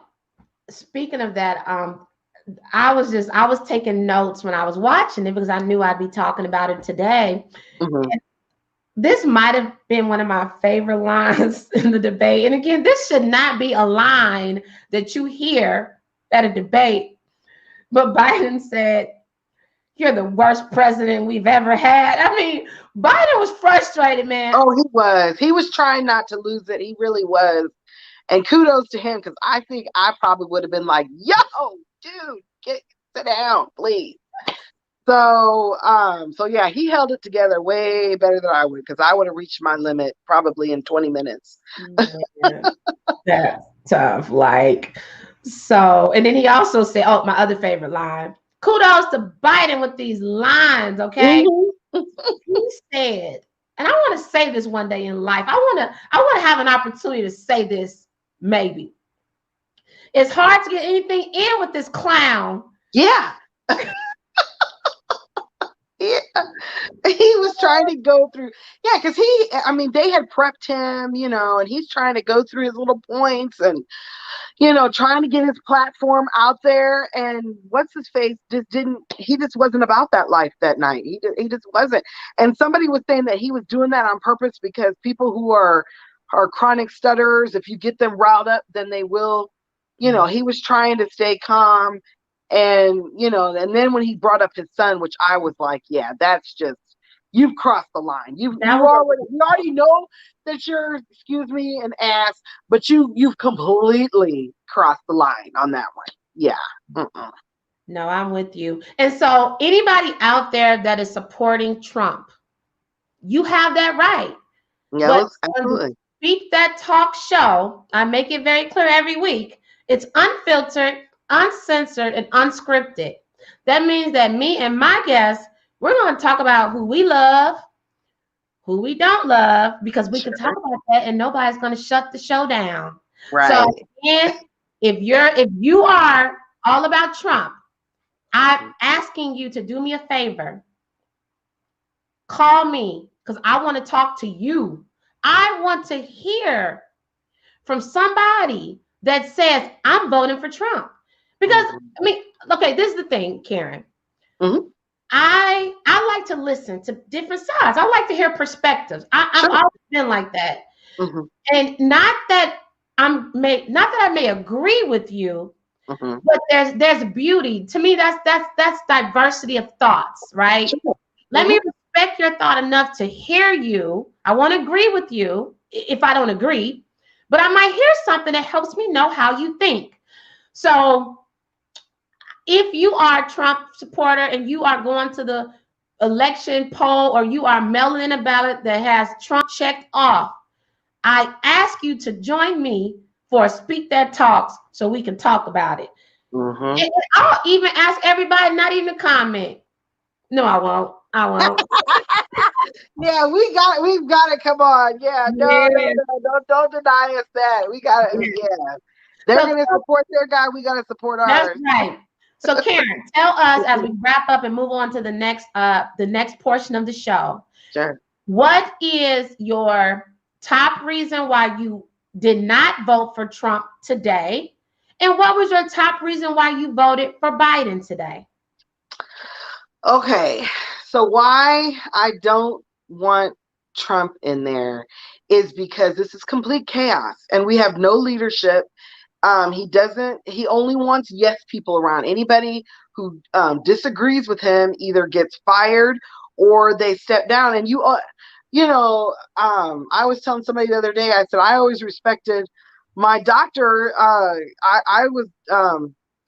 speaking of that, I was taking notes when I was watching it because I knew I'd be talking about it today. Mm-hmm. This might have been one of my favorite lines in the debate. And again, this should not be a line that you hear at a debate. But Biden said, "You're the worst president we've ever had." I mean, Biden was frustrated, man. Oh, he was. He was trying not to lose it. He really was. And kudos to him, because I think I probably would have been like, "Yo, dude, sit down, please." So yeah, he held it together way better than I would, because I would have reached my limit probably in 20 minutes. Yeah, that's tough. Like, so, and then he also said, oh, my other favorite line. Kudos to Biden with these lines, okay? Mm-hmm. He said, and I want to say this one day in life. I want to have an opportunity to say this, maybe. It's hard to get anything in with this clown. Yeah. Yeah. He was trying to go through, yeah, because they had prepped him, and he's trying to go through his little points and, trying to get his platform out there. And what's his face he just wasn't about that life that night. He just wasn't. And somebody was saying that he was doing that on purpose because people who are chronic stutterers, if you get them riled up, then they will, he was trying to stay calm. And, and then when he brought up his son, which I was like, yeah, that's just, you've crossed the line. We already know that you're, excuse me, an ass, but you've completely crossed the line on that one. Yeah. Mm-mm. No, I'm with you. And so anybody out there that is supporting Trump, you have that right. But Yes, absolutely. Speak That Talk show, I make it very clear every week. It's unfiltered, uncensored, and unscripted. That means that me and my guests, we're going to talk about who we love, who we don't love, because we can talk about that and nobody's going to shut the show down. Right. So again, if you are all about Trump, I'm asking you to do me a favor. Call me because I want to talk to you. I want to hear from somebody that says, I'm voting for Trump. Because, I mean, okay, this is the thing, Karen. Mm-hmm. I like to listen to different sides. I like to hear perspectives. I've always been like that. Mm-hmm. And not that I may agree with you, mm-hmm. but there's beauty. To me, that's diversity of thoughts, right? Sure. Let me respect your thought enough to hear you. I won't agree with you if I don't agree, but I might hear something that helps me know how you think. So if you are a Trump supporter and you are going to the election poll or you are mailing in a ballot that has Trump checked off, I ask you to join me for Speak That Talks so we can talk about it. Mm-hmm. And I'll even ask everybody not even to comment. No, I won't. Yeah, we've got to come on. Yeah, no, don't deny us that. We got to, yeah. They're going to support their guy. We got to support ours. That's right. So Karen, tell us as we wrap up and move on to the next portion of the show. Sure. What is your top reason why you did not vote for Trump today? And what was your top reason why you voted for Biden today? Okay. So why I don't want Trump in there is because this is complete chaos and we have no leadership. He only wants yes people around. Anybody who disagrees with him either gets fired or they step down. And I was telling somebody the other day, I said, I always respected my doctor. I was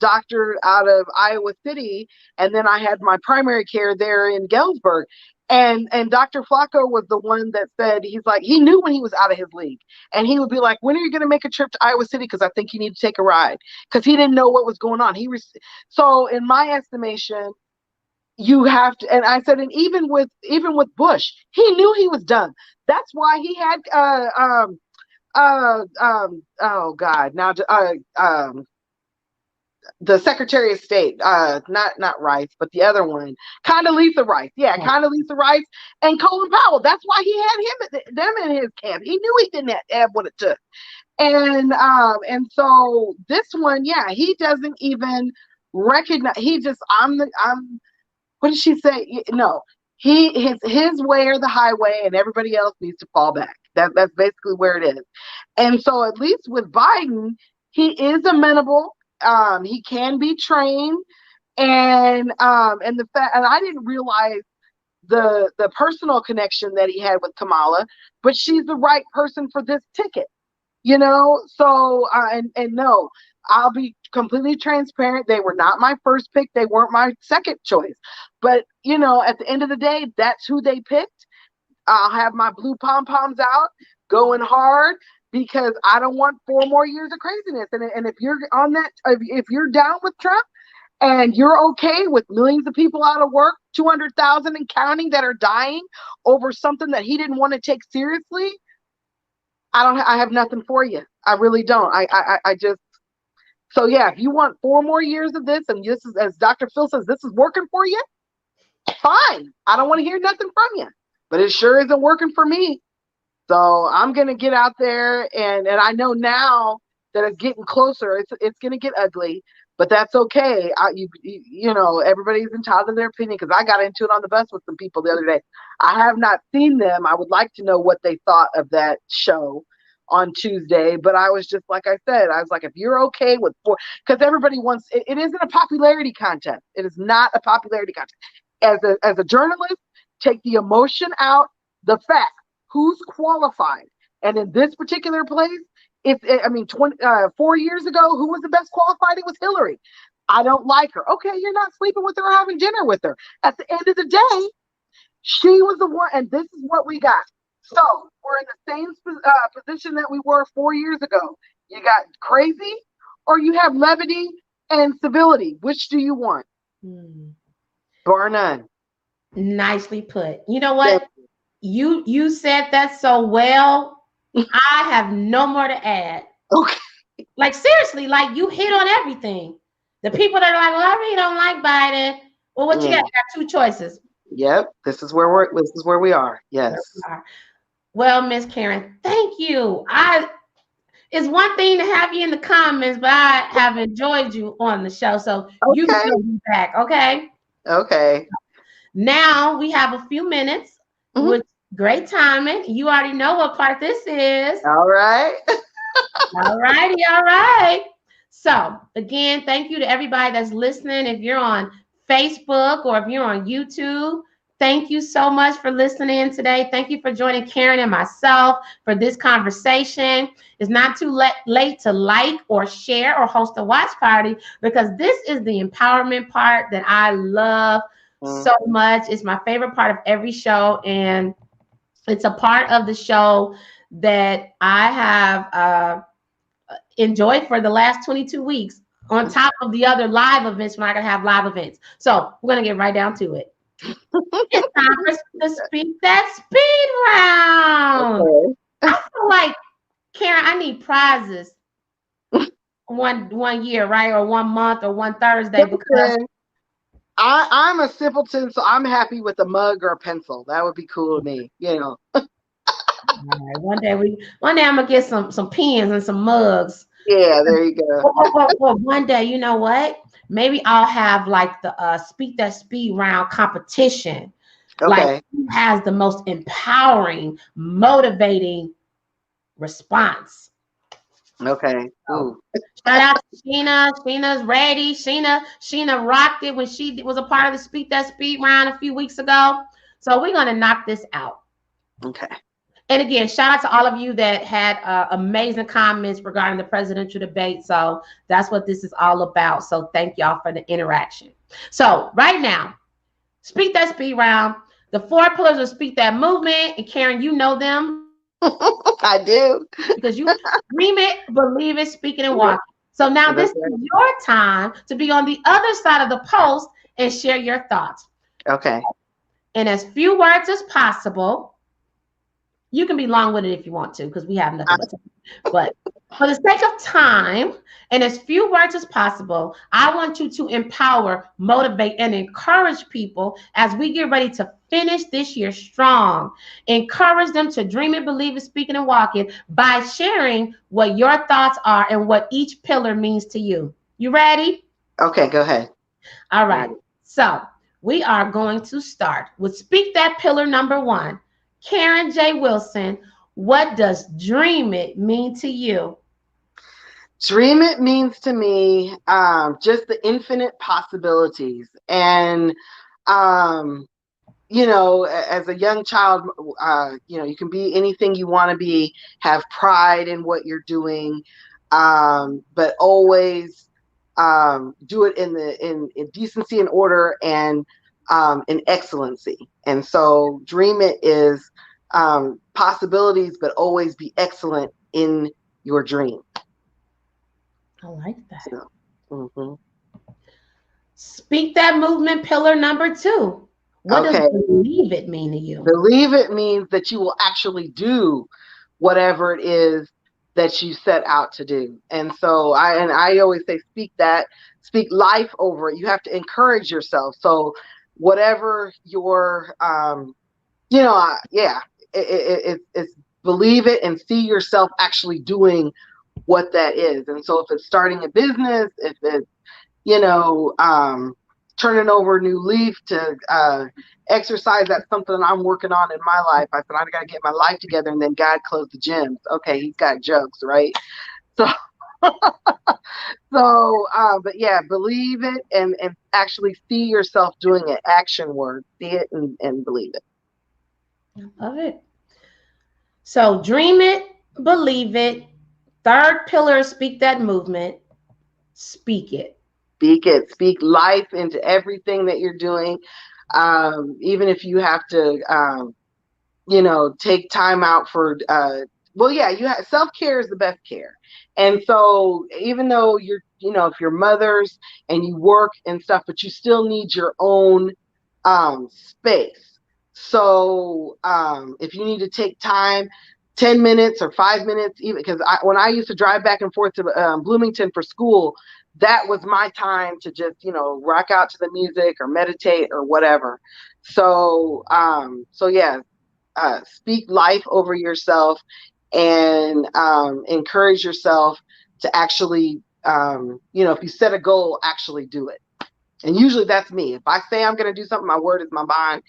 doctored out of Iowa City, and then I had my primary care there in Galesburg. And Dr. Flacco was the one that said, he's like, he knew when he was out of his league. And he would be like, when are you going to make a trip to Iowa City? Because I think you need to take a ride. Because he didn't know what was going on. So in my estimation, you have to, and I said, and even with Bush, he knew he was done. That's why he had oh God, now the Secretary of State, not Rice, but the other one, Condoleezza Rice. Yeah, Condoleezza Rice and Colin Powell. That's why he had them in his camp. He knew he didn't have what it took. And so this one, yeah, he doesn't even recognize. He just, I'm. What did she say? No, his way or the highway, and everybody else needs to fall back. That's basically where it is. And so at least with Biden, he is amenable. He can be trained, and the fact, and I didn't realize the personal connection that he had with Kamala, but she's the right person for this ticket. So and no, I'll be completely transparent. They were not my first pick. They weren't my second choice. But at the end of the day, that's who they picked. I'll have my blue pom-poms out, going hard, because I don't want 4 more years of craziness. And if you're on that, if you're down with Trump and you're okay with millions of people out of work, 200,000 and counting that are dying over something that he didn't want to take seriously, I have nothing for you. I really don't. I just, so yeah, if you want 4 more years of this, and this is, as Dr. Phil says, this is working for you, fine. I don't want to hear nothing from you, but it sure isn't working for me. So I'm going to get out there, and I know now that it's getting closer. It's going to get ugly, but that's okay. Everybody's entitled to their opinion, because I got into it on the bus with some people the other day. I have not seen them. I would like to know what they thought of that show on Tuesday, but I was just, like I said, I was like, if you're okay with 4, because everybody wants, it isn't a popularity contest. It is not a popularity contest. As a journalist, take the emotion out, the fact, who's qualified. And in this particular place, 4 years ago, who was the best qualified? It was Hillary. I don't like her. Okay, you're not sleeping with her or having dinner with her. At the end of the day, she was the one, and this is what we got. So we're in the same position that we were 4 years ago. You got crazy, or you have levity and civility. Which do you want? Bar none. Nicely put. You know what? You said that so well. I have no more to add. Okay. Like, seriously, like, you hit on everything. The people that are like, well, I really don't like Biden. Well, what you got? You got 2 choices. Yep. This is where we are. Yes. Well, Miss Karen, thank you. It's one thing to have you in the comments, but I have enjoyed you on the show. So you will be back, okay? Okay. Now we have a few minutes with great timing. You already know what part this is. All right. All righty. All right. So again, thank you to everybody that's listening. If you're on Facebook or if you're on YouTube, thank you so much for listening today. Thank you for joining Karen and myself for this conversation. It's not too late to like or share or host a watch party, because this is the empowerment part that I love so much. It's my favorite part of every show, and it's a part of the show that I have enjoyed for the last 22 weeks, on top of the other live events when I can have live events. So we're going to get right down to it. It's time for the Speak That Speed round. Okay. I feel like, Karen, I need prizes one year, right? Or 1 month or 1 Thursday, because I'm a simpleton, so I'm happy with a mug or a pencil. That would be cool to me, All right, one day I'm gonna get some pens and some mugs. Yeah, there you go. Well, one day, you know what? Maybe I'll have like the Speak That Speed round competition. Okay. Like, who has the most empowering, motivating response? Okay. Ooh. Shout out to Sheena. Sheena's ready. Sheena rocked it when she was a part of the Speak That Speed round a few weeks ago. So we're gonna knock this out. Okay. And again, shout out to all of you that had amazing comments regarding the presidential debate. So that's what this is all about. So thank y'all for the interaction. So right now, Speak That Speed round. The 4 pillars of Speak That movement. And Karen, you know them. I do. Because you dream it, believe it, speak it, and walk it. So now this is your time to be on the other side of the post and share your thoughts. Okay. In as few words as possible. You can be long with it if you want to, because we have nothing but time. But for the sake of time and as few words as possible, I want you to empower, motivate, and encourage people as we get ready to finish this year strong. Encourage them to dream it, believe it, speak it, and walk it by sharing what your thoughts are and what each pillar means to you. You ready? Okay, go ahead. All right. So we are going to start with Speak That Pillar number one. Karen J. Wilson, what does dream it mean to you? Dream it means to me just the infinite possibilities. And, as a young child, you can be anything you want to be, have pride in what you're doing, but always do it in decency and order and in excellency. And so dream it is possibilities, but always be excellent in your dream. I like that. So, mm-hmm. Speak That movement pillar number two. What does believe it mean to you? Believe it means that you will actually do whatever it is that you set out to do. And so I always say, speak life over it. You have to encourage yourself. So whatever your, it's believe it and see yourself actually doing what that is. And so if it's starting a business, if it's, turning over a new leaf to exercise, that's something I'm working on in my life. I said, I got to get my life together. And then God closed the gyms. Okay, he's got jokes, right? So, but yeah, believe it and actually see yourself doing it. Action word, see it and believe it. I love it. So dream it, believe it. Third pillar, speak that movement. Speak it. Speak it. Speak life into everything that you're doing. Even if you have to, take time out for, self-care is the best care. And so even though if you're mothers and you work and stuff, but you still need your own space. So if you need to take time, 10 minutes or 5 minutes, even because when I used to drive back and forth to Bloomington for school, that was my time to just, rock out to the music or meditate or whatever. So, speak life over yourself and encourage yourself to actually, if you set a goal, actually do it. And usually that's me. If I say I'm going to do something, my word is my bond.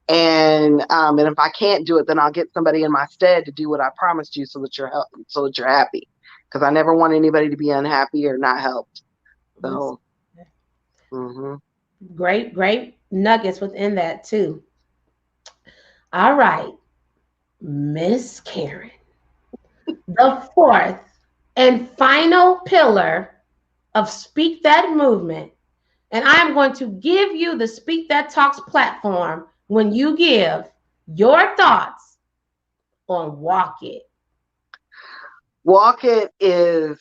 And if I can't do it, then I'll get somebody in my stead to do what I promised you, so that you're happy. Because I never want anybody to be unhappy or not helped. So, great nuggets within that too. All right, Miss Karen, the fourth and final pillar of Speak That movement, and I'm going to give you the Speak That Talks platform when you give your thoughts on Walk It. Walk It is,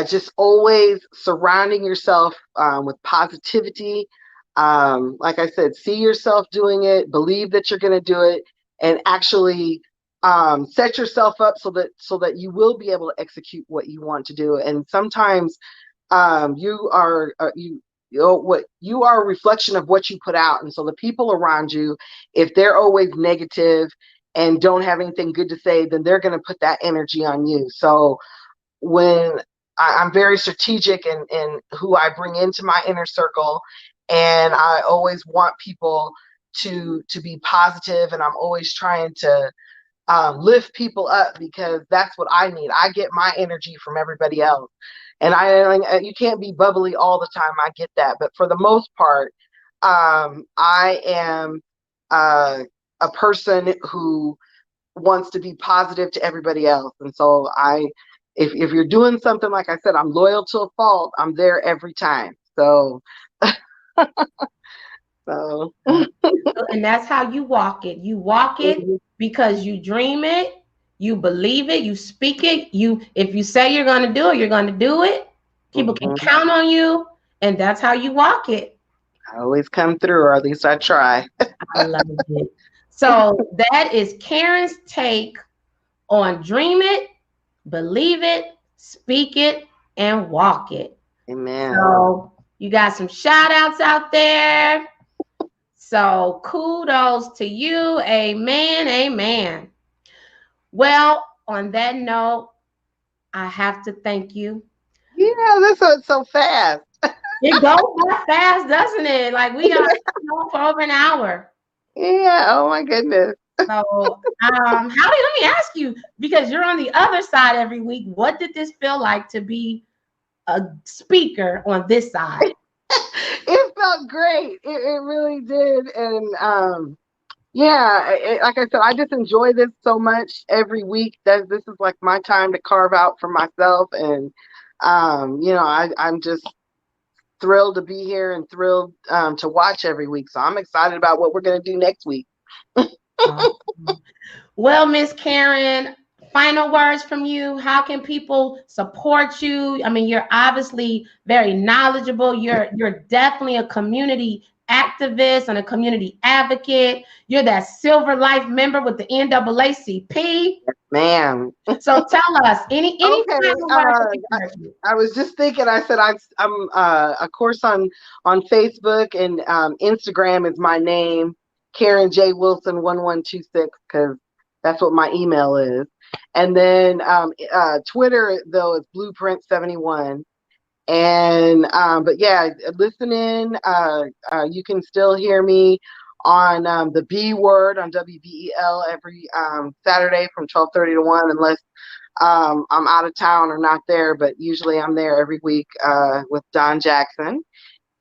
just always surrounding yourself with positivity. Like I said, see yourself doing it, believe that you're going to do it, and actually set yourself up so that you will be able to execute what you want to do. And sometimes you are what you are a reflection of what you put out. And so the people around you, if they're always negative and don't have anything good to say, then they're going to put that energy on you. So when I'm very strategic in who I bring into my inner circle, and I always want people to be positive, and I'm always trying to lift people up, because that's what I need. I get my energy from everybody else. And you can't be bubbly all the time. I get that. But for the most part, I am a person who wants to be positive to everybody else. And so if you're doing something, like I said, I'm loyal to a fault. I'm there every time. So, And that's how you walk it. You walk it because you dream it, you believe it, you speak it. If you say you're going to do it, you're going to do it. People can count on you, and that's how you walk it. I always come through, or at least I try. I love it. So that is Karen's take on dream it, believe it, speak it, and walk it. Amen. So you got some shout outs out there. So kudos to you. Amen. Amen. Well, on that note, I have to thank you. Yeah, this was so fast. It goes by fast, doesn't it? Like we are for over an hour. Yeah. Oh my goodness. So, let me ask you, because you're on the other side every week, what did this feel like to be a speaker on this side? It felt great. It really did. And yeah, like I said, I just enjoy this so much every week. That this is like my time to carve out for myself. And I'm just thrilled to be here and thrilled to watch every week. So I'm excited about what we're going to do next week. Awesome. Well, Miss Karen, final words from you. How can people support you? I mean, you're obviously very knowledgeable. You're definitely a community activist and a community advocate. You're that Silver Life member with the NAACP. Man. So tell us any Okay. final words of encouragement. I was just thinking. I said I'm of course on Facebook and Instagram is my name, Karen J Wilson 1126, because that's what my email is. And then Twitter though is Blueprint 71. And but yeah, listen in. You can still hear me on the B Word on WBEL every Saturday from 12:30 to 1, unless I'm out of town or not there, but usually I'm there every week with Don Jackson.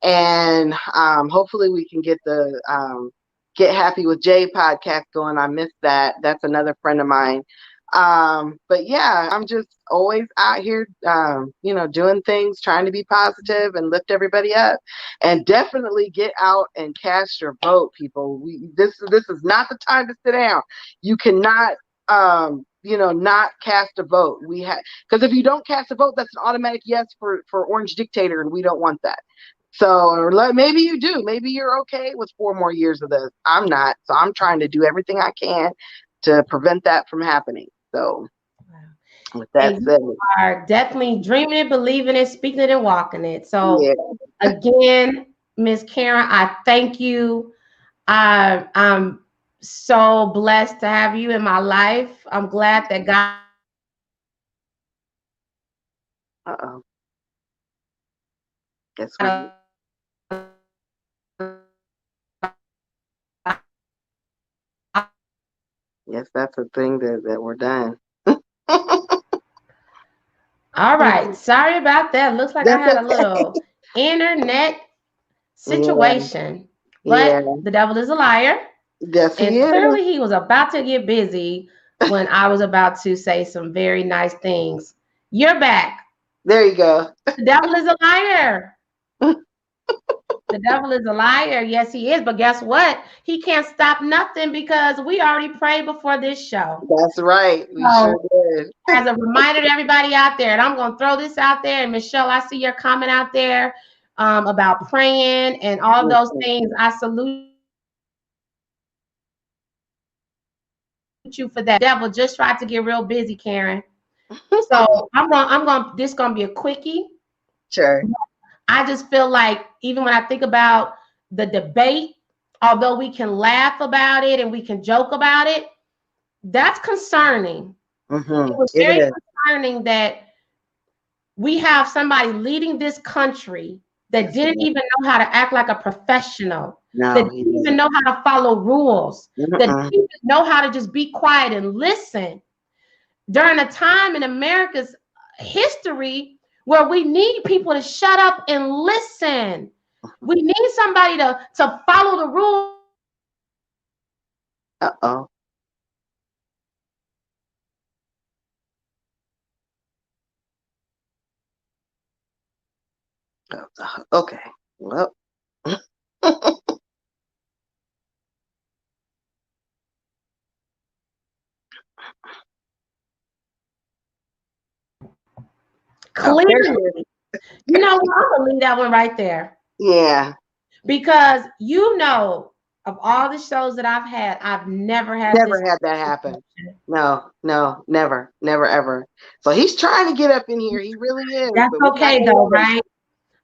And hopefully we can get the Get Happy with Jay podcast going. I missed that. That's another friend of mine. But yeah, I'm just always out here, doing things, trying to be positive and lift everybody up. And definitely get out and cast your vote, people. This is not the time to sit down. You cannot not cast a vote. We have, because if you don't cast a vote, that's an automatic yes for Orange Dictator, and we don't want that. So maybe you do. Maybe you're okay with 4 more years of this. I'm not. So I'm trying to do everything I can to prevent that from happening. So with that And said, you are definitely dreaming it, believing it, speaking it, and walking it. So yeah, again, Miss Karen, I thank you. I'm so blessed to have you in my life. I'm glad that God uh-oh. Guess we, yes, that's a thing that we're done. All right. Sorry about that. Looks like I That's had a okay. little internet Yeah, situation. yeah. But the devil is a liar. Yes, he And is. clearly he was about to get busy when I was about to say some very nice things. You're back. There you go. The devil is a liar. The devil is a liar. Yes, he is. But guess what? He can't stop nothing because we already prayed before this show. That's right. We sure So, did. as a reminder to everybody out there, and I'm going to throw this out there, and Michelle, I see your comment out there about praying and all those things. I salute you for that. The devil just tried to get real busy, Karen. So this is gonna be a quickie. Sure. I just feel like even when I think about the debate, although we can laugh about it and we can joke about it, that's concerning. It was It very is. concerning that we have somebody leading this country that Yes, it didn't is. even know how to act like a professional, that No, he didn't even didn't. know how to follow rules, that didn't Mm-mm. even know how to just be quiet and listen during a time in America's history where we need people to shut up and listen. We need somebody to follow the rules. Uh-oh. Okay. Well. Oh, there she is. Clearly, you know, I'm gonna leave that one right there Yeah. because you know. of all the shows that I've had, I've never had this Never had that happen. situation. No, no, never, never, ever. So he's trying to get up in here. He really is, That's but we're not okay gonna though, let him. right?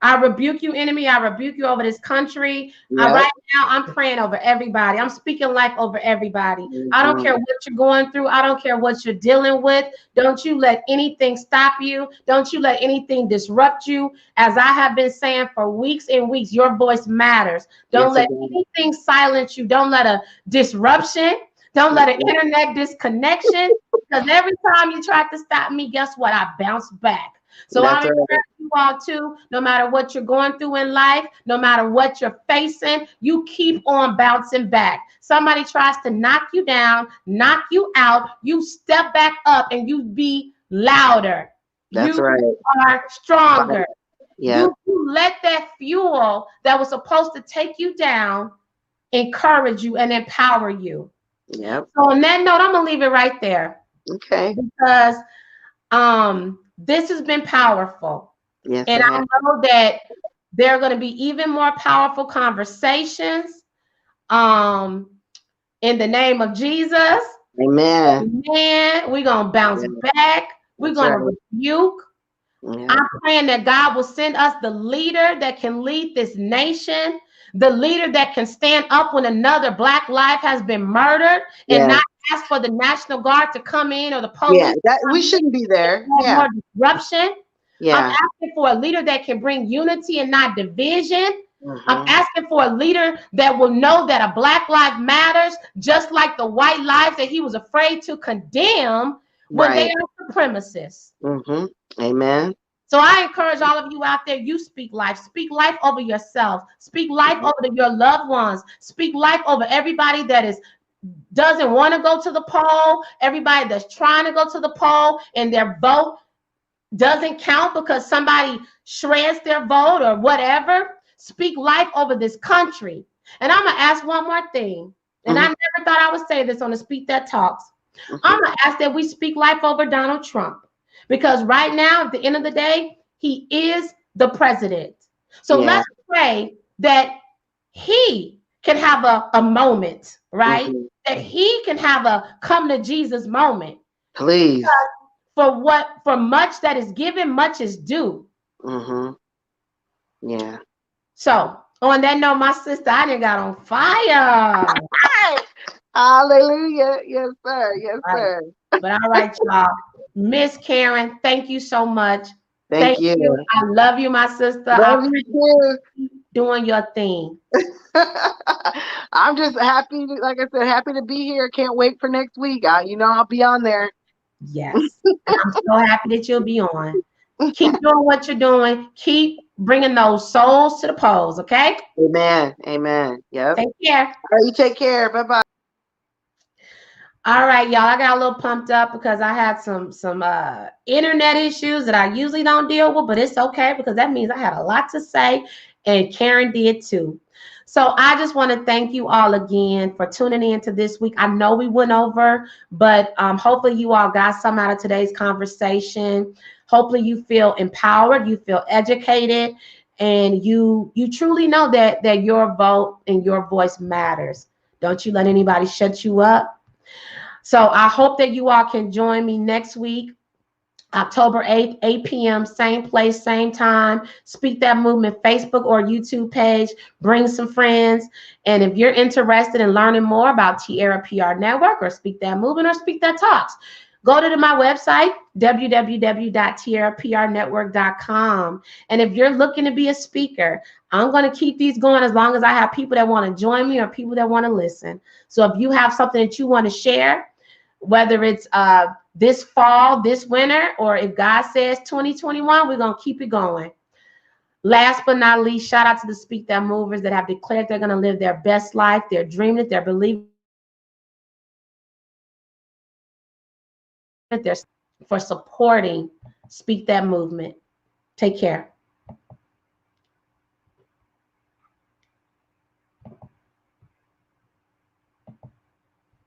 I rebuke you, enemy. I rebuke you over this country. Yep. Right now, I'm praying over everybody. I'm speaking life over everybody. I don't Mhm. care what you're going through. I don't care what you're dealing with. Don't you let anything stop you. Don't you let anything disrupt you. As I have been saying for weeks and weeks, your voice matters. Don't Yes, it let does. anything silence you. Don't let a disruption. Don't let an internet disconnection. Because every time you try to stop me, guess what? I bounce back. So That's I'm right. you all too, no matter what you're going through in life, no matter what you're facing, you keep on bouncing back. Somebody tries to knock you down, knock you out, you step back up and you be louder. That's You right. are stronger. Yep. You let that fuel that was supposed to take you down encourage you and empower you. Yep. So on that note, I'm gonna leave it right there Okay. because this has been powerful. Yes, And it I has. know that there are going to be even more powerful conversations um, in the name of Jesus. Amen. Man, we're going to bounce Yeah, back. We're that's going right. to rebuke. Yeah. I'm praying that God will send us the leader that can lead this nation, the leader that can stand up when another Black life has been murdered and Yeah. not ask for the National Guard to come in or the Yeah. police to That come we in shouldn't be there. to have Yeah. more disruption. I'm Yeah. asking for a leader that can bring unity and not division. I'm Hmm. asking for a leader that will know that a Black life matters, just like the white lives that he was afraid to condemn when they Right. are supremacists. Hmm. Amen. So I encourage all of you out there, you speak life. Speak life over yourself. Speak life over your loved ones. Speak life over everybody that doesn't want to go to the poll, everybody that's trying to go to the poll and their vote doesn't count because somebody shreds their vote or whatever. Speak life over this country. And I'm going to ask one more thing. And I Hmm. never thought I would say this on the Speak That Talks. Hmm. I'm going to ask that we speak life over Donald Trump because right now, at the end of the day, he is the president. So Yeah. let's pray that he can have a moment, right? Hmm. That he can have a come to Jesus moment. Please. For much that is given, much is due. Hmm. Yeah. So on that note, my sister, I done got on fire. Hey, hallelujah. Yes, sir. Yes, All right. sir. But all right, y'all. Miss Karen, thank you so much. Thank Thank you. you. I love you, my sister. I Love you too. keep doing your thing. I'm just happy, like I said, happy to be here. Can't wait for next week. I'll be on there. Yes. And I'm so happy that you'll be on. Keep doing what you're doing. Keep bringing those souls to the polls, okay? Amen. Amen. Yep. Take care. All right, you take care. Bye bye. All right, y'all. I got a little pumped up because I had some internet issues that I usually don't deal with, but it's okay because that means I had a lot to say, and Karen did too. So I just want to thank you all again for tuning in to this week. I know we went over, but hopefully you all got some out of today's conversation. Hopefully you feel empowered, you feel educated, and you truly know that your vote and your voice matters. Don't you let anybody shut you up. So I hope that you all can join me next week, October 8th, 8 p.m., same place, same time. Speak That Movement Facebook or YouTube page. Bring some friends. And if you're interested in learning more about Tiara PR Network or Speak That Movement or Speak That Talks, go to my website, www.tiaraprnetwork.com. And if you're looking to be a speaker, I'm going to keep these going as long as I have people that want to join me or people that want to listen. So if you have something that you want to share, whether it's this fall, this winter, or if God says 2021, we're going to keep it going. Last but not least, shout out to the Speak That Movers that have declared they're going to live their best life. They're dreaming it, they're believing it, they're for supporting Speak That Movement. Take care.